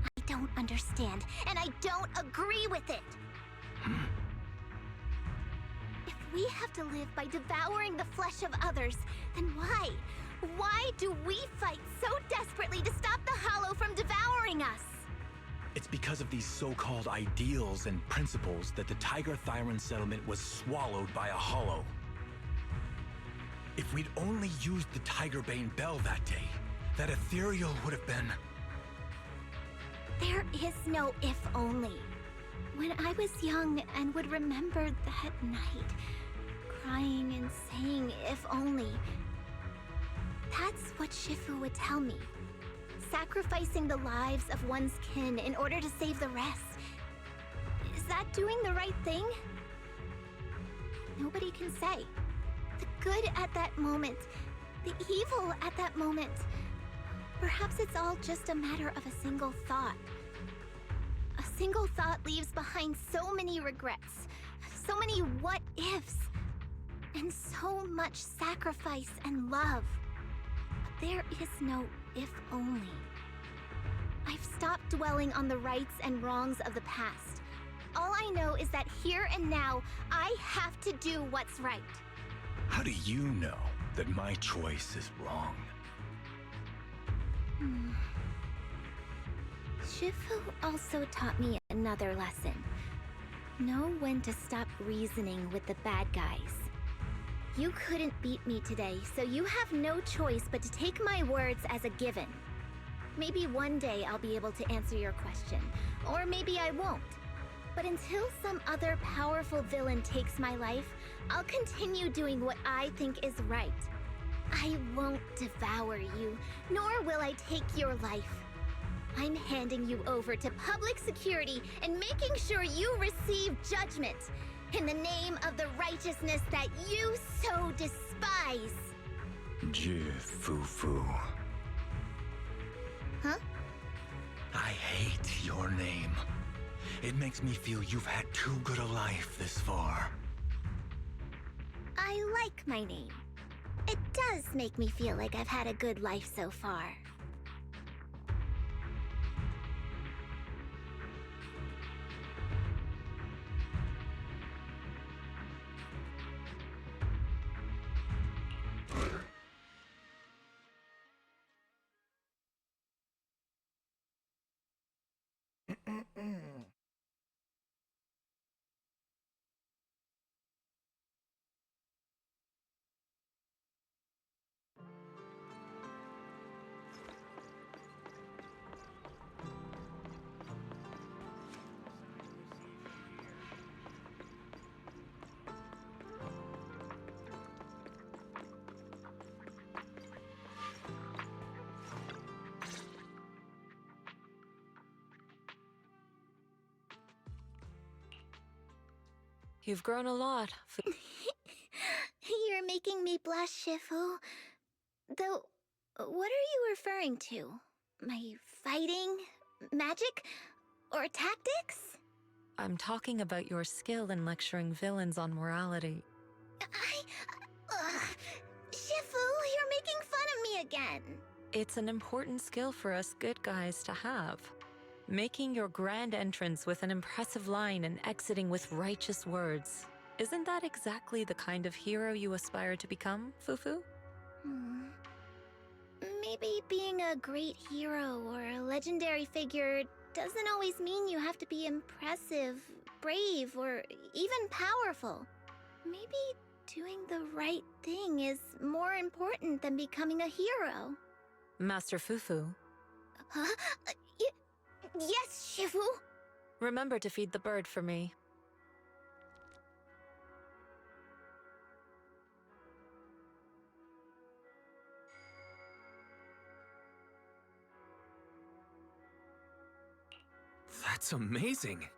I don't understand, and I don't agree with it. If we have to live by devouring the flesh of others, then why? Why do we fight so desperately to stop the Hollow from devouring us? It's because of these so-called ideals and principles that the Tiger Thyron settlement was swallowed by a Hollow. If we'd only used the Tiger Bane Bell that day, that ethereal would have been... There is no if only. When I was young and would remember that night, crying and saying if only, that's what Shifu would tell me. Sacrificing the lives of one's kin in order to save the rest. Is that doing the right thing? Nobody can say. The good at that moment, the evil at that moment. Perhaps it's all just a matter of a single thought. A single thought leaves behind so many regrets, so many what-ifs, and so much sacrifice and love. But there is no if only. I've stopped dwelling on the rights and wrongs of the past. All I know is that here and now, I have to do what's right. How do you know that my choice is wrong? Shifu also taught me another lesson. Know when to stop reasoning with the bad guys. You couldn't beat me today, so you have no choice but to take my words as a given. Maybe one day I'll be able to answer your question, or maybe I won't. But until some other powerful villain takes my life, I'll continue doing what I think is right. I won't devour you, nor will I take your life. I'm handing you over to public security and making sure you receive judgment. in the name of the righteousness that you so despise. Fufu. Huh? I hate your name. It makes me feel you've had too good a life this far. I like my name. It does make me feel like I've had a good life so far. You've grown a lot. You're making me blush, Shifu. Though, what are you referring to? My fighting? Magic? Or tactics? I'm talking about your skill in lecturing villains on morality. Shifu, you're making fun of me again. It's an important skill for us good guys to have. Making your grand entrance with an impressive line and exiting with righteous words. Isn't that exactly the kind of hero you aspire to become, Fufu? Maybe being a great hero or a legendary figure doesn't always mean you have to be impressive, brave, or even powerful. Maybe doing the right thing is more important than becoming a hero. Master Fufu. Huh? Yes, Shifu. Remember to feed the bird for me. That's amazing!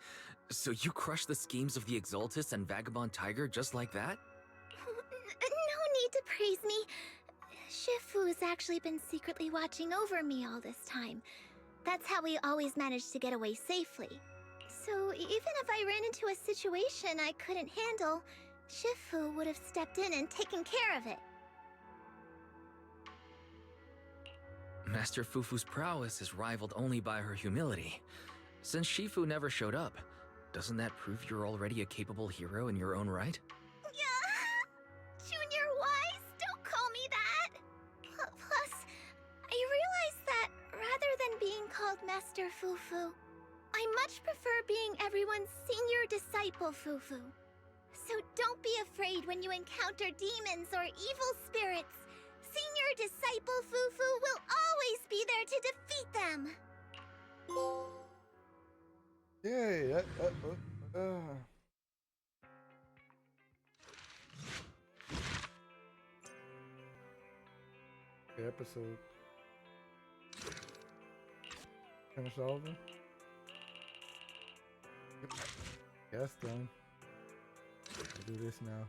So you crushed the schemes of the Exaltus and Vagabond Tiger just like that? No need to praise me. Shifu's actually been secretly watching over me all this time. That's how we always managed to get away safely. So even if I ran into a situation I couldn't handle, Shifu would have stepped in and taken care of it. Master Fufu's prowess is rivaled only by her humility. Since Shifu never showed up, doesn't that prove you're already a capable hero in your own right? Junior Wise, don't call me that! Plus, I realize that rather than being called Master Fufu, I much prefer being everyone's senior disciple Fufu. So don't be afraid when you encounter demons or evil spirits. Senior disciple Fufu will always be there to defeat them. Yay! The episode. Finish all of them? Yeah, that's done. I'll do this now.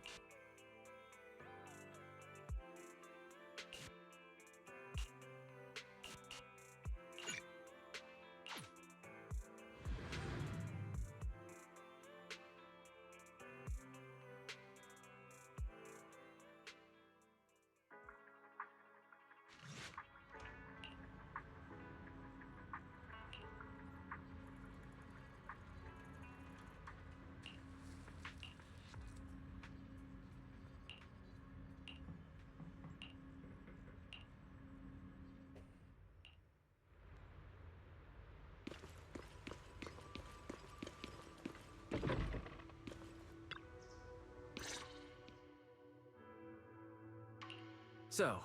So,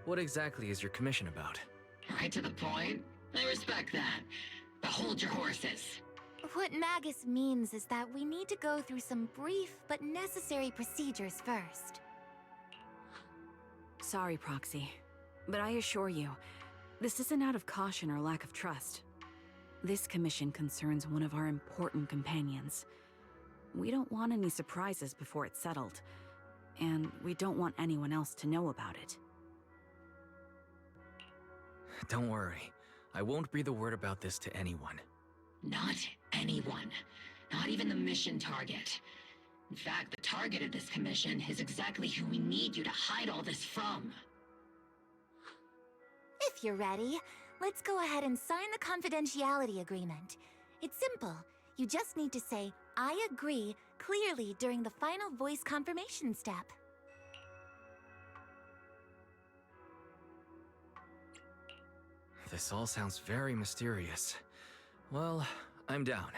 what exactly is your commission about? Right to the point. I respect that. But hold your horses. What Magus means is that we need to go through some brief but necessary procedures first. Sorry, Proxy, but I assure you, this isn't out of caution or lack of trust. This commission concerns one of our important companions. We don't want any surprises before it's settled. And we don't want anyone else to know about it. Don't worry. I won't breathe a word about this to anyone. Not anyone. Not even the mission target. In fact, the target of this commission is exactly who we need you to hide all this from. If you're ready, let's go ahead and sign the confidentiality agreement. It's simple. You just need to say, "I agree," clearly during the final voice confirmation step. This all sounds very mysterious. Well, I'm down.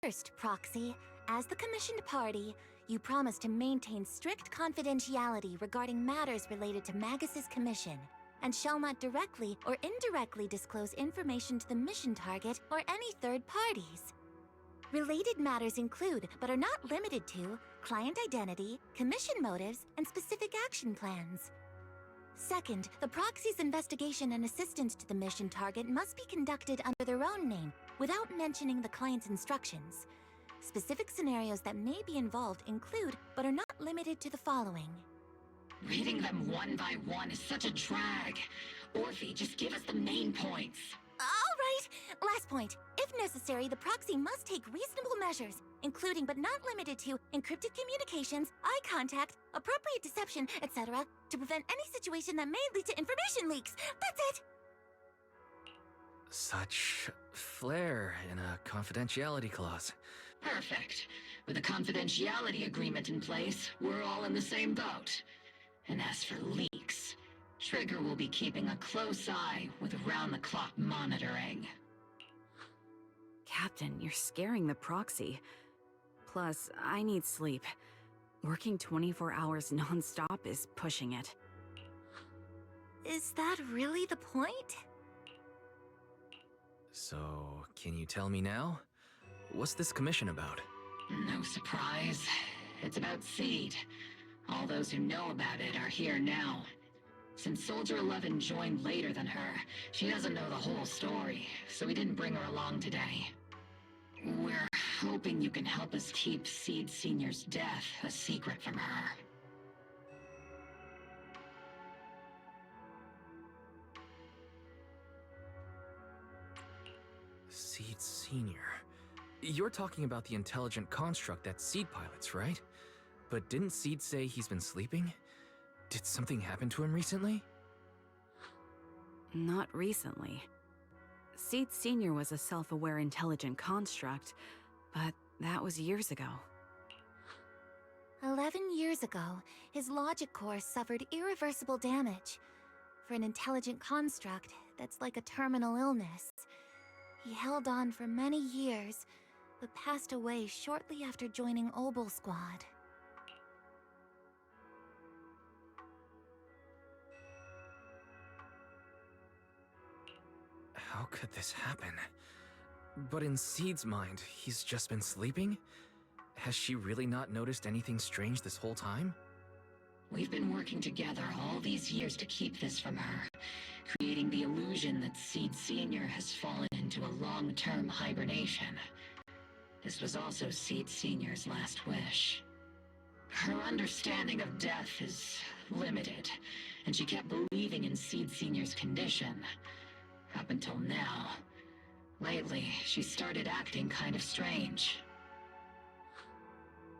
First, Proxy, as the commissioned party, you promise to maintain strict confidentiality regarding matters related to Magus's commission, and shall not directly or indirectly disclose information to the mission target or any third parties. Related matters include, but are not limited to, client identity, commission motives, and specific action plans. Second, the proxy's investigation and assistance to the mission target must be conducted under their own name, without mentioning the client's instructions. Specific scenarios that may be involved include, but are not limited to, the following. Reading them one by one is such a drag. Orphe, just give us the main points. All right! Last point. If necessary, the proxy must take reasonable measures, including but not limited to encrypted communications, eye contact, appropriate deception, etc., to prevent any situation that may lead to information leaks. That's it! Such flair in a confidentiality clause. Perfect. With a confidentiality agreement in place, we're all in the same boat. And as for leaks, Trigger will be keeping a close eye with round-the-clock monitoring. Captain, you're scaring the proxy. Plus, I need sleep. Working 24 hours non-stop is pushing it. Is that really the point? So, can you tell me now? What's this commission about? No surprise. It's about Seed. All those who know about it are here now. Since Soldier 11 joined later than her, she doesn't know the whole story, so we didn't bring her along today. We're hoping you can help us keep Seed Senior's death a secret from her. Seed Senior. You're talking about the intelligent construct that Seed pilots, right? But didn't Seed say he's been sleeping? Did something happen to him recently? Not recently. Seed Senior was a self-aware intelligent construct, but that was years ago. 11 years ago, his logic core suffered irreversible damage. For an intelligent construct, that's like a terminal illness. He held on for many years, but passed away shortly after joining Obel Squad. How could this happen? But in Seed's mind, he's just been sleeping? Has she really not noticed anything strange this whole time? We've been working together all these years to keep this from her, creating the illusion that Seed Senior has fallen into a long-term hibernation. This was also Seed Senior's last wish. Her understanding of death is limited, and she kept believing in Seed Senior's condition. Up until now. Lately, she started acting kind of strange.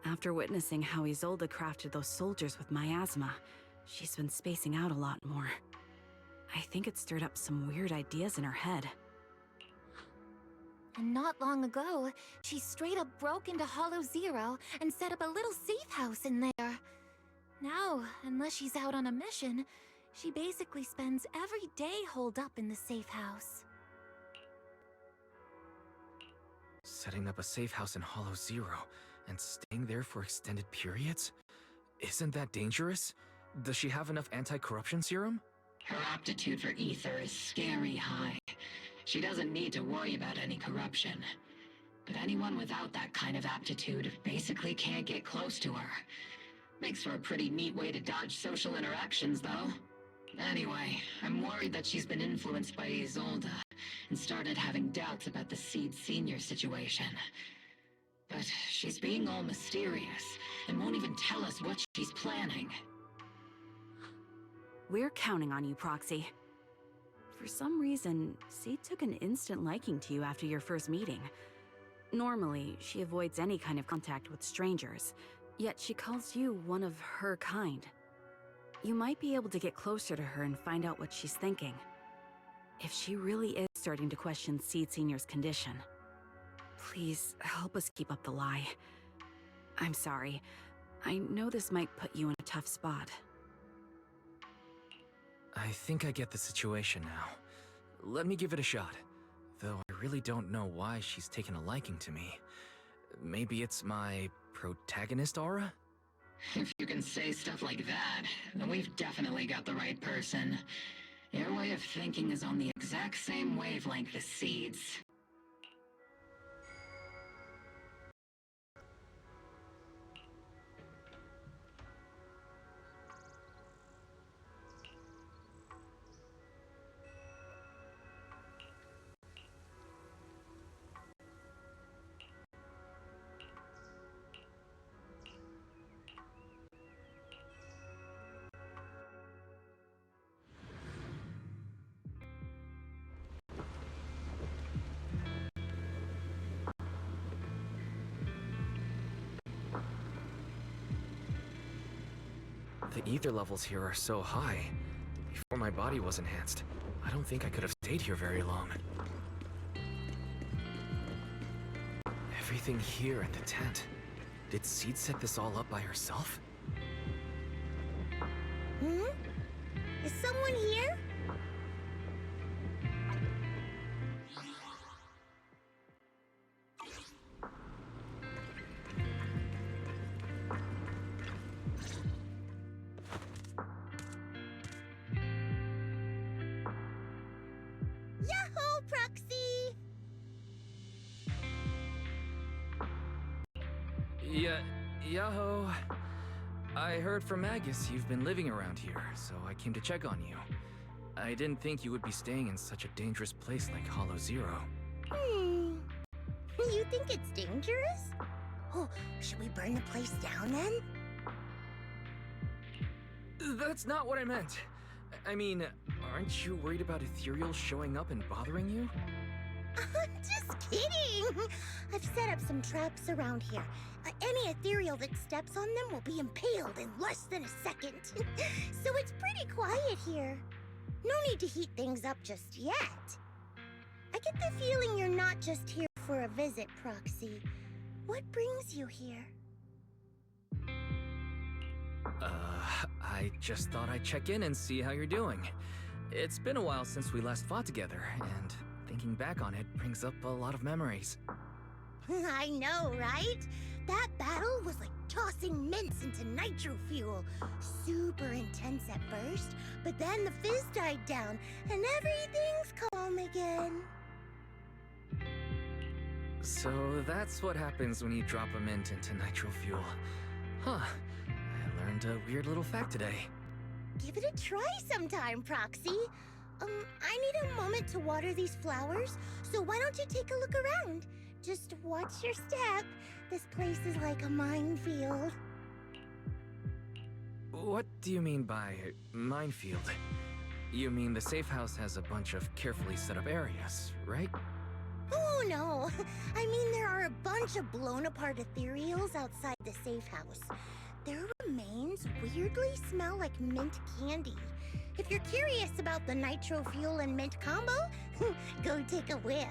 After witnessing how Isolde crafted those soldiers with miasma, she's been spacing out a lot more. I think it stirred up some weird ideas in her head. And not long ago, she straight up broke into Hollow Zero and set up a little safe house in there. Now, unless she's out on a mission, she basically spends every day holed up in the safe house. Setting up a safe house in Hollow Zero and staying there for extended periods? Isn't that dangerous? Does she have enough anti-corruption serum? Her aptitude for ether is scary high. She doesn't need to worry about any corruption. But anyone without that kind of aptitude basically can't get close to her. Makes for a pretty neat way to dodge social interactions, though. Anyway, I'm worried that she's been influenced by Isolde and started having doubts about the Seed Senior situation. But she's being all mysterious and won't even tell us what she's planning. We're counting on you, Proxy. For some reason, Seed took an instant liking to you after your first meeting. Normally, she avoids any kind of contact with strangers, yet she calls you one of her kind. You might be able to get closer to her and find out what she's thinking. If she really is starting to question Seed Senior's condition, please help us keep up the lie. I'm sorry. I know this might put you in a tough spot. I think I get the situation now. Let me give it a shot. Though I really don't know why she's taken a liking to me. Maybe it's my protagonist aura? If you can say stuff like that, then we've definitely got the right person. Your way of thinking is on the exact same wavelength as Seed's. The ether levels here are so high. Before my body was enhanced, I don't think I could have stayed here very long. Everything here at the tent. Did Seed set this all up by herself? Is someone here? Yahoo, Proxy! Yaho. I heard from Magus you've been living around here, so I came to check on you. I didn't think you would be staying in such a dangerous place like Hollow Zero. You think it's dangerous? Oh, should we burn the place down then? That's not what I meant. I mean, aren't you worried about ethereals showing up and bothering you? Just kidding! I've set up some traps around here. Any ethereal that steps on them will be impaled in less than a second. So it's pretty quiet here. No need to heat things up just yet. I get the feeling you're not just here for a visit, Proxy. What brings you here? I just thought I'd check in and see how you're doing. It's been a while since we last fought together, and thinking back on it brings up a lot of memories. I know, right? That battle was like tossing mints into nitro fuel. Super intense at first, but then the fizz died down, and everything's calm again. So that's what happens when you drop a mint into nitro fuel. Huh. I learned a weird little fact today. Give it a try sometime, Proxy. I need a moment to water these flowers, so why don't you take a look around? Just watch your step. This place is like a minefield. What do you mean by minefield? You mean the safe house has a bunch of carefully set up areas, right? Oh, no. I mean, there are a bunch of blown apart ethereals outside the safe house. Their remains weirdly smell like mint candy. If you're curious about the nitro fuel and mint combo, go take a whiff.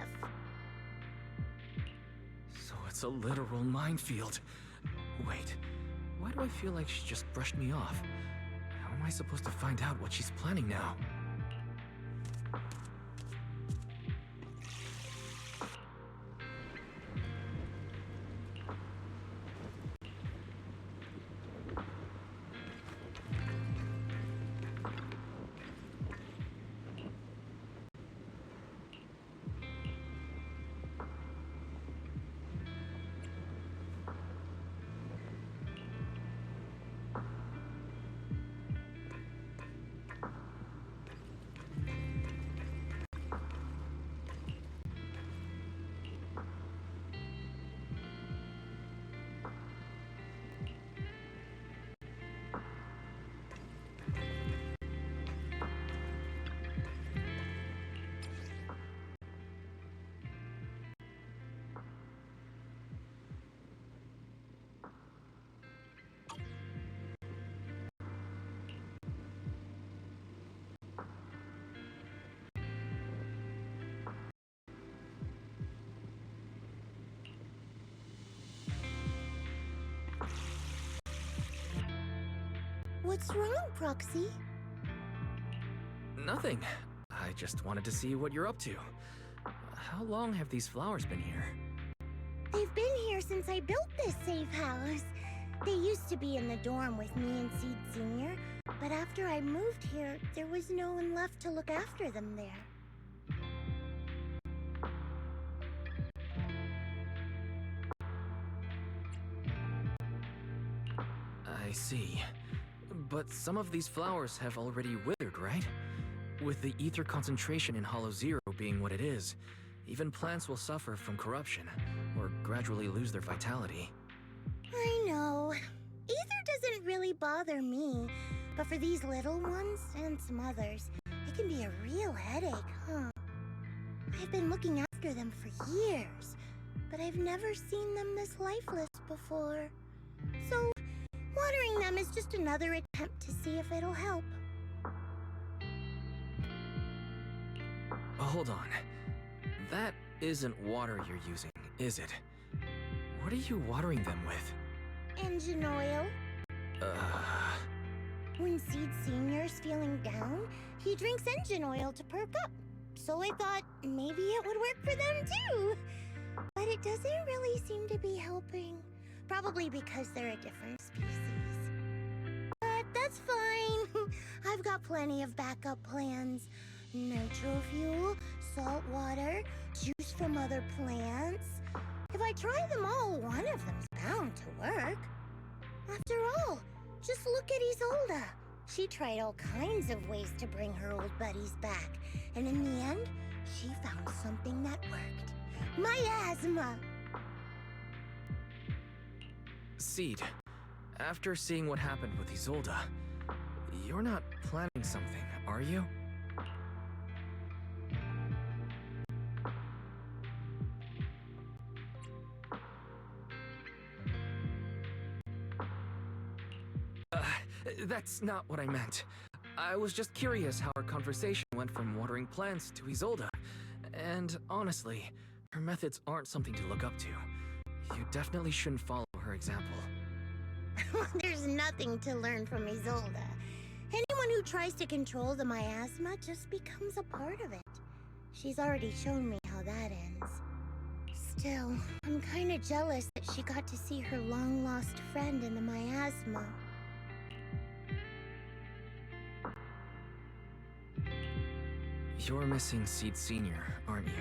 So it's a literal minefield. Wait, why do I feel like she just brushed me off? How am I supposed to find out what she's planning now? What's wrong, Proxy? Nothing. I just wanted to see what you're up to. How long have these flowers been here? They've been here since I built this safe house. They used to be in the dorm with me and Seed Sr., but after I moved here, there was no one left to look after them there. I see. But some of these flowers have already withered, right? With the ether concentration in Hollow Zero being what it is, even plants will suffer from corruption, or gradually lose their vitality. I know. Ether doesn't really bother me, but for these little ones and some others, it can be a real headache, huh? I've been looking after them for years, but I've never seen them this lifeless before. So, watering them is just another attempt to see if it'll help. Hold on. That isn't water you're using, is it? What are you watering them with? Engine oil. When Seed Senior's feeling down, he drinks engine oil to perk up. So I thought maybe it would work for them too. But it doesn't really seem to be helping. Probably because they're a different species. But that's fine. I've got plenty of backup plans. Nitro fuel, salt water, juice from other plants. If I try them all, one of them's bound to work. After all, just look at Isolda. She tried all kinds of ways to bring her old buddies back, and in the end, she found something that worked. Miasma! Seed, after seeing what happened with Isolda, you're not planning something, are you? That's not what I meant. I was just curious how our conversation went from watering plants to Isolda. And honestly, her methods aren't something to look up to. You definitely shouldn't follow her example. There's nothing to learn from Isolda. Anyone who tries to control the miasma just becomes a part of it. She's already shown me how that ends. Still, I'm kinda jealous that she got to see her long-lost friend in the miasma. You're missing Seed Sr., aren't you?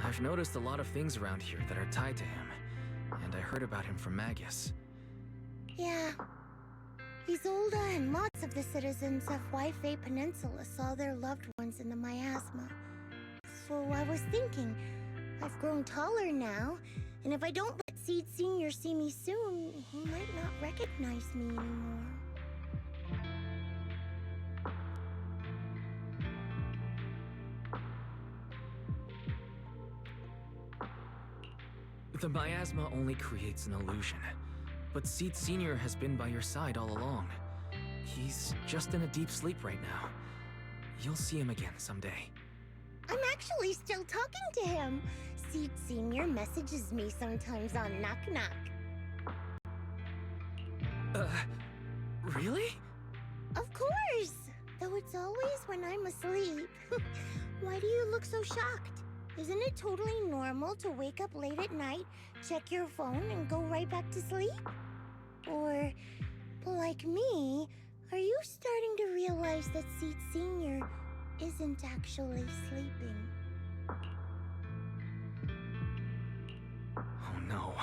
I've noticed a lot of things around here that are tied to him, and I heard about him from Magus. Yeah. Isolda and lots of the citizens of Wi-Fi Peninsula saw their loved ones in the miasma. So I was thinking, I've grown taller now, and if I don't let Seed Sr. see me soon, he might not recognize me anymore. The miasma only creates an illusion, but Seed Sr. has been by your side all along. He's just in a deep sleep right now. You'll see him again someday. I'm actually still talking to him. Seed Sr. messages me sometimes on Knock Knock. Really? Of course! Though it's always when I'm asleep. Why do you look so shocked? Isn't it totally normal to wake up late at night, check your phone, and go right back to sleep? Or, like me, are you starting to realize that Seed Sr. isn't actually sleeping? Oh no,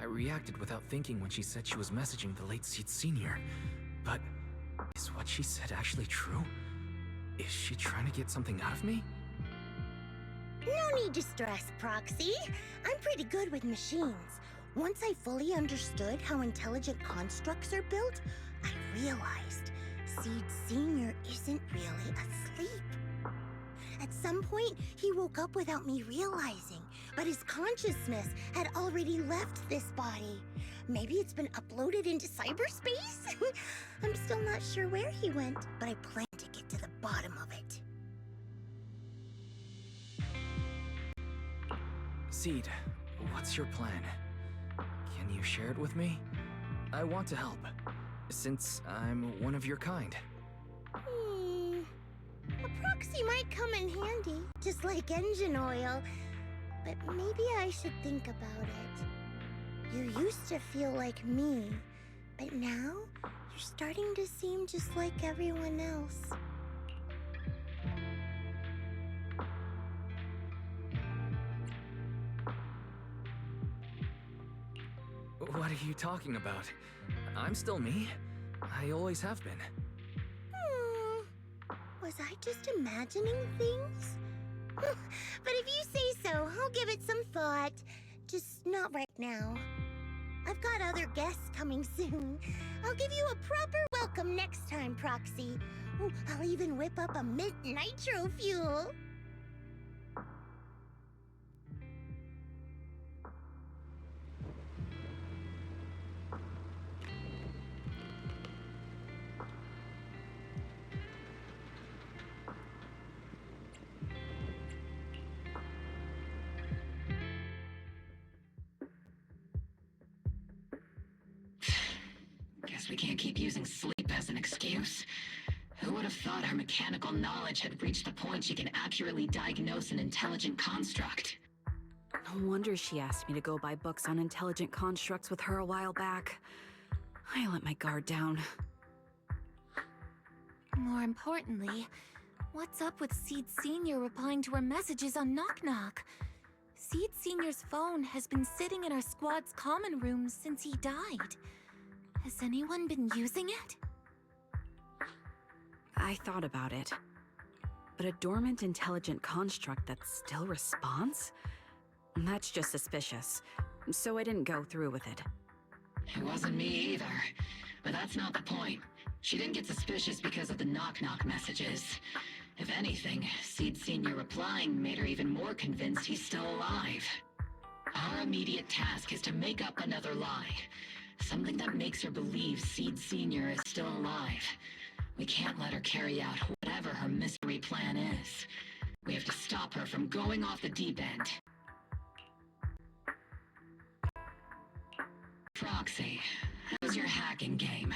I reacted without thinking when she said she was messaging the late Seed Sr. But is what she said actually true? Is she trying to get something out of me? No need to stress, Proxy. I'm pretty good with machines. Once I fully understood how intelligent constructs are built, I realized Seed Sr. isn't really asleep. At some point, he woke up without me realizing, but his consciousness had already left this body. Maybe it's been uploaded into cyberspace? I'm still not sure where he went, but I plan to get to the bottom of it. Seed, what's your plan? Can you share it with me? I want to help. since I'm one of your kind. A proxy might come in handy, just like engine oil. But maybe I should think about it. You used to feel like me, but now you're starting to seem just like everyone else. What are you talking about? I'm still me. I always have been. Was I just imagining things? But if you say so, I'll give it some thought. Just not right now. I've got other guests coming soon. I'll give you a proper welcome next time, Proxy. Ooh, I'll even whip up a mint nitro fuel. Guess we can't keep using sleep as an excuse. Who would have thought her mechanical knowledge had reached the point she can accurately diagnose an intelligent construct? No wonder she asked me to go buy books on intelligent constructs with her a while back. I let my guard down. More importantly, what's up with Seed Sr. replying to her messages on Knock Knock? Seed Sr.'s phone has been sitting in our squad's common room since he died. Has anyone been using it? I thought about it. But a dormant intelligent construct that still responds? That's just suspicious. So I didn't go through with it. It wasn't me either. But that's not the point. She didn't get suspicious because of the knock-knock messages. If anything, Seed Sr. replying made her even more convinced he's still alive. Our immediate task is to make up another lie. Something that makes her believe Seed Sr. is still alive. We can't let her carry out whatever her mystery plan is. We have to stop her from going off the deep end. Proxy, how's your hacking game?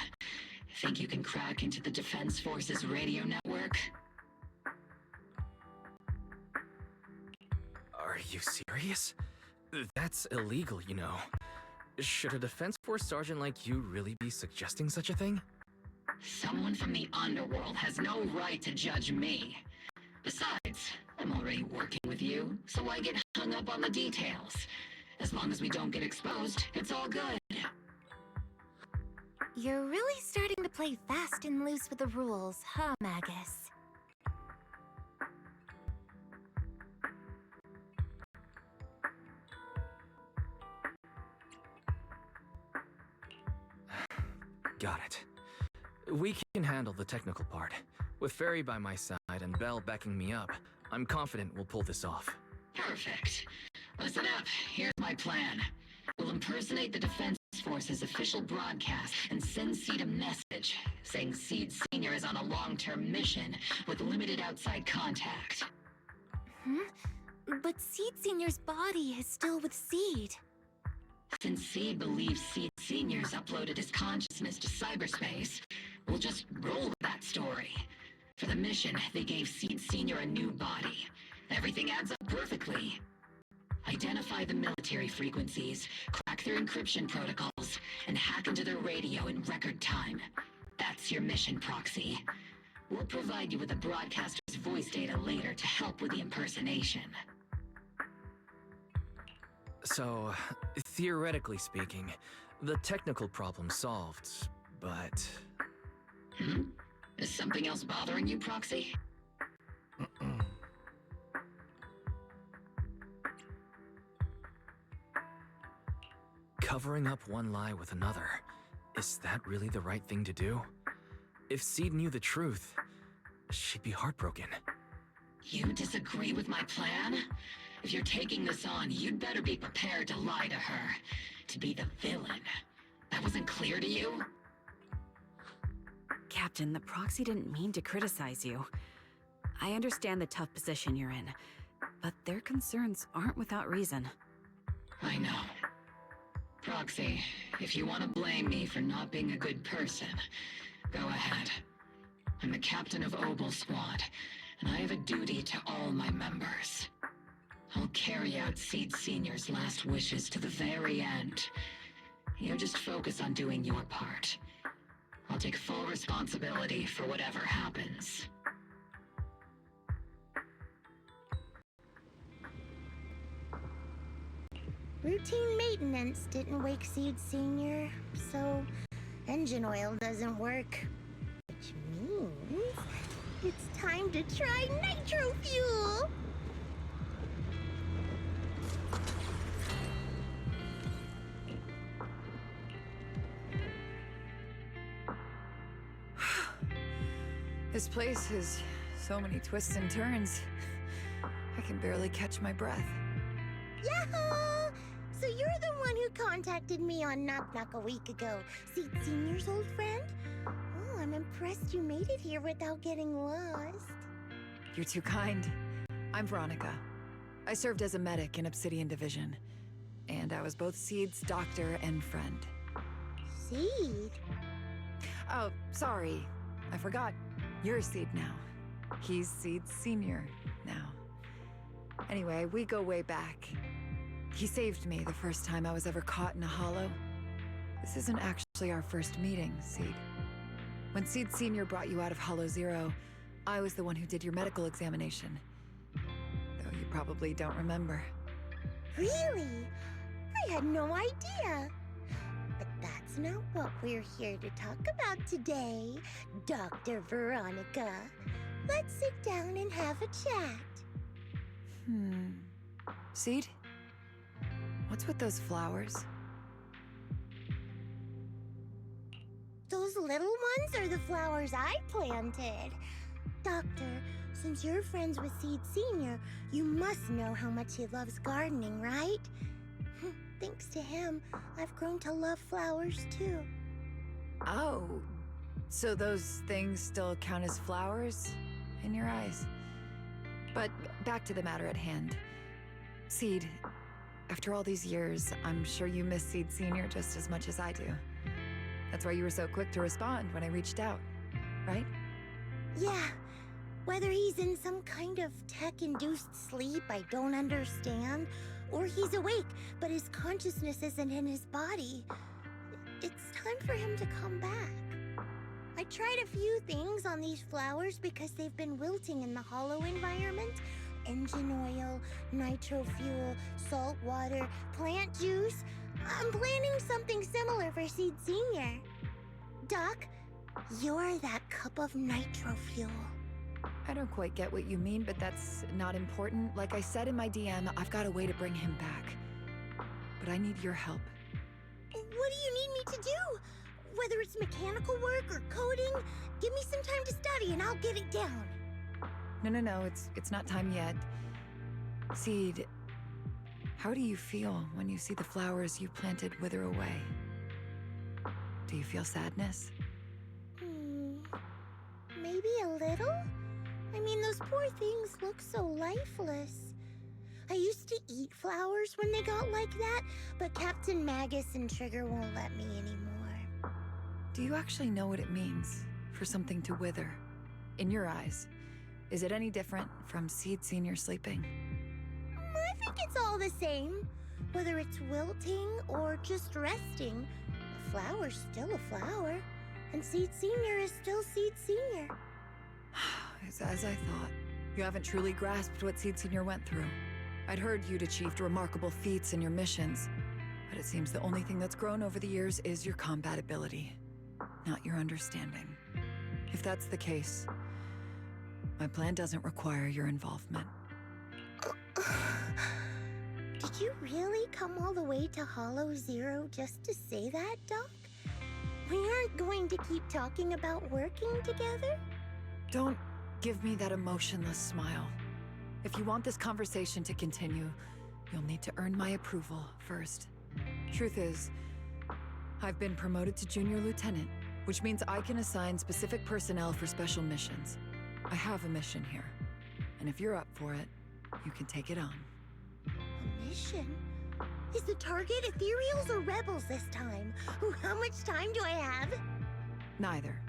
Think you can crack into the Defense Forces radio network? Are you serious? That's illegal, you know. Should a Defense Force sergeant like you really be suggesting such a thing? Someone from the underworld has no right to judge me. Besides, I'm already working with you, so why get hung up on the details? As long as we don't get exposed, it's all good. You're really starting to play fast and loose with the rules, huh, Magus? Got it. We can handle the technical part. With Fairy by my side and Belle backing me up, I'm confident we'll pull this off. Perfect. Listen up, here's my plan. We'll impersonate the Defense Force's official broadcast and send Seed a message saying Seed Sr. is on a long-term mission with limited outside contact. But Seed Sr.'s body is still with Seed. Since Seed believes Seed Sr.'s uploaded his consciousness to cyberspace, we'll just roll with that story. For the mission, they gave Seed Sr. a new body. Everything adds up perfectly. Identify the military frequencies, crack their encryption protocols, and hack into their radio in record time. That's your mission, Proxy. We'll provide you with the broadcaster's voice data later to help with the impersonation. So, theoretically speaking, the technical problem's solved, but... Is something else bothering you, Proxy? Covering up one lie with another, is that really the right thing to do? If Seed knew the truth, she'd be heartbroken. You disagree with my plan? If you're taking this on, you'd better be prepared to lie to her. To be the villain. That wasn't clear to you? Captain, the Proxy didn't mean to criticize you. I understand the tough position you're in, but their concerns aren't without reason. I know. Proxy, if you want to blame me for not being a good person, go ahead. I'm the captain of Obel Squad, and I have a duty to all my members. I'll carry out Seed Senior's last wishes to the very end. You just focus on doing your part. I'll take full responsibility for whatever happens. Routine maintenance didn't wake Seed Senior, so engine oil doesn't work. Which means it's time to try nitro fuel! This place has so many twists and turns. I can barely catch my breath. Yahoo! So you're the one who contacted me on Knock Knock a week ago, Seed Senior's old friend? Oh, I'm impressed you made it here without getting lost. You're too kind. I'm Veronica. I served as a medic in Obsidian Division. And I was both Seed's doctor and friend. Seed? Oh, sorry. I forgot. You're Seed now. He's Seed Senior now. Anyway, we go way back. He saved me the first time I was ever caught in a hollow. This isn't actually our first meeting, Seed. When Seed Senior brought you out of Hollow Zero, I was the one who did your medical examination. Though you probably don't remember. Really? I had no idea. But that's not what we're here to talk about today, Dr. Veronica. Let's sit down and have a chat. Seed? What's with those flowers? Those little ones are the flowers I planted. Doctor, since you're friends with Seed Senior, you must know how much he loves gardening, right? Thanks to him, I've grown to love flowers too. Oh, so those things still count as flowers in your eyes? But back to the matter at hand. Seed, after all these years, I'm sure you miss Seed Senior just as much as I do. That's why you were so quick to respond when I reached out, right? Yeah. Whether he's in some kind of tech-induced sleep I don't understand, or he's awake, but his consciousness isn't in his body, it's time for him to come back. I tried a few things on these flowers because they've been wilting in the hollow environment. Engine oil, nitro fuel, salt water, plant juice. I'm planning something similar for Seed Senior. Doc, you're that cup of nitro fuel. I don't quite get what you mean, but that's not important. Like I said in my DM, I've got a way to bring him back. But I need your help. What do you need me to do? Whether it's mechanical work or coding, give me some time to study and I'll get it down. No, it's not time yet. Seed, how do you feel when you see the flowers you planted wither away? Do you feel sadness? Maybe a little? I mean, those poor things look so lifeless. I used to eat flowers when they got like that, but Captain Magus and Trigger won't let me anymore. Do you actually know what it means for something to wither? In your eyes, is it any different from Seed Senior sleeping? I think it's all the same. Whether it's wilting or just resting, a flower's still a flower, and Seed Senior is still Seed Senior. It's as I thought. You haven't truly grasped what Seed Senior went through. I'd heard you'd achieved remarkable feats in your missions, but it seems the only thing that's grown over the years is your combat ability, not your understanding. If that's the case, my plan doesn't require your involvement. Did you really come all the way to Hollow Zero just to say that, Doc? We aren't going to keep talking about working together? Don't give me that emotionless smile. If you want this conversation to continue, you'll need to earn my approval first. Truth is, I've been promoted to Junior Lieutenant, which means I can assign specific personnel for special missions. I have a mission here, and if you're up for it, you can take it on. A mission? Is the target ethereals or rebels this time? Ooh, how much time do I have? Neither.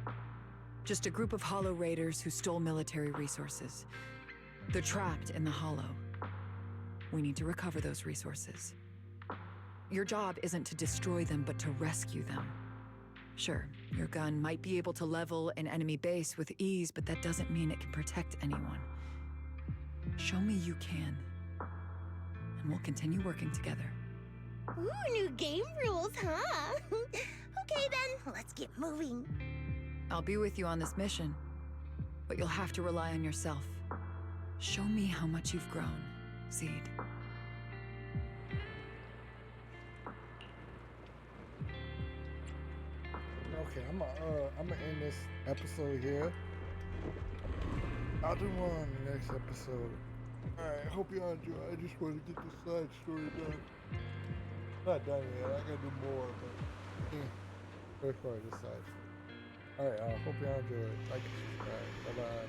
Just a group of Hollow Raiders who stole military resources. They're trapped in the Hollow. We need to recover those resources. Your job isn't to destroy them, but to rescue them. Sure, your gun might be able to level an enemy base with ease, but that doesn't mean it can protect anyone. Show me you can, and we'll continue working together. Ooh, new game rules, huh? Okay then, let's get moving. I'll be with you on this mission, but you'll have to rely on yourself. Show me how much you've grown, Seed. Okay, I'm gonna end this episode here. I'll do more on the next episode. Alright, hope y'all enjoy. I just want to get this side story done. Not done yet, I gotta do more, but yeah. First part of this side story. Alright, hope y'all enjoy. Like, subscribe. Bye-bye.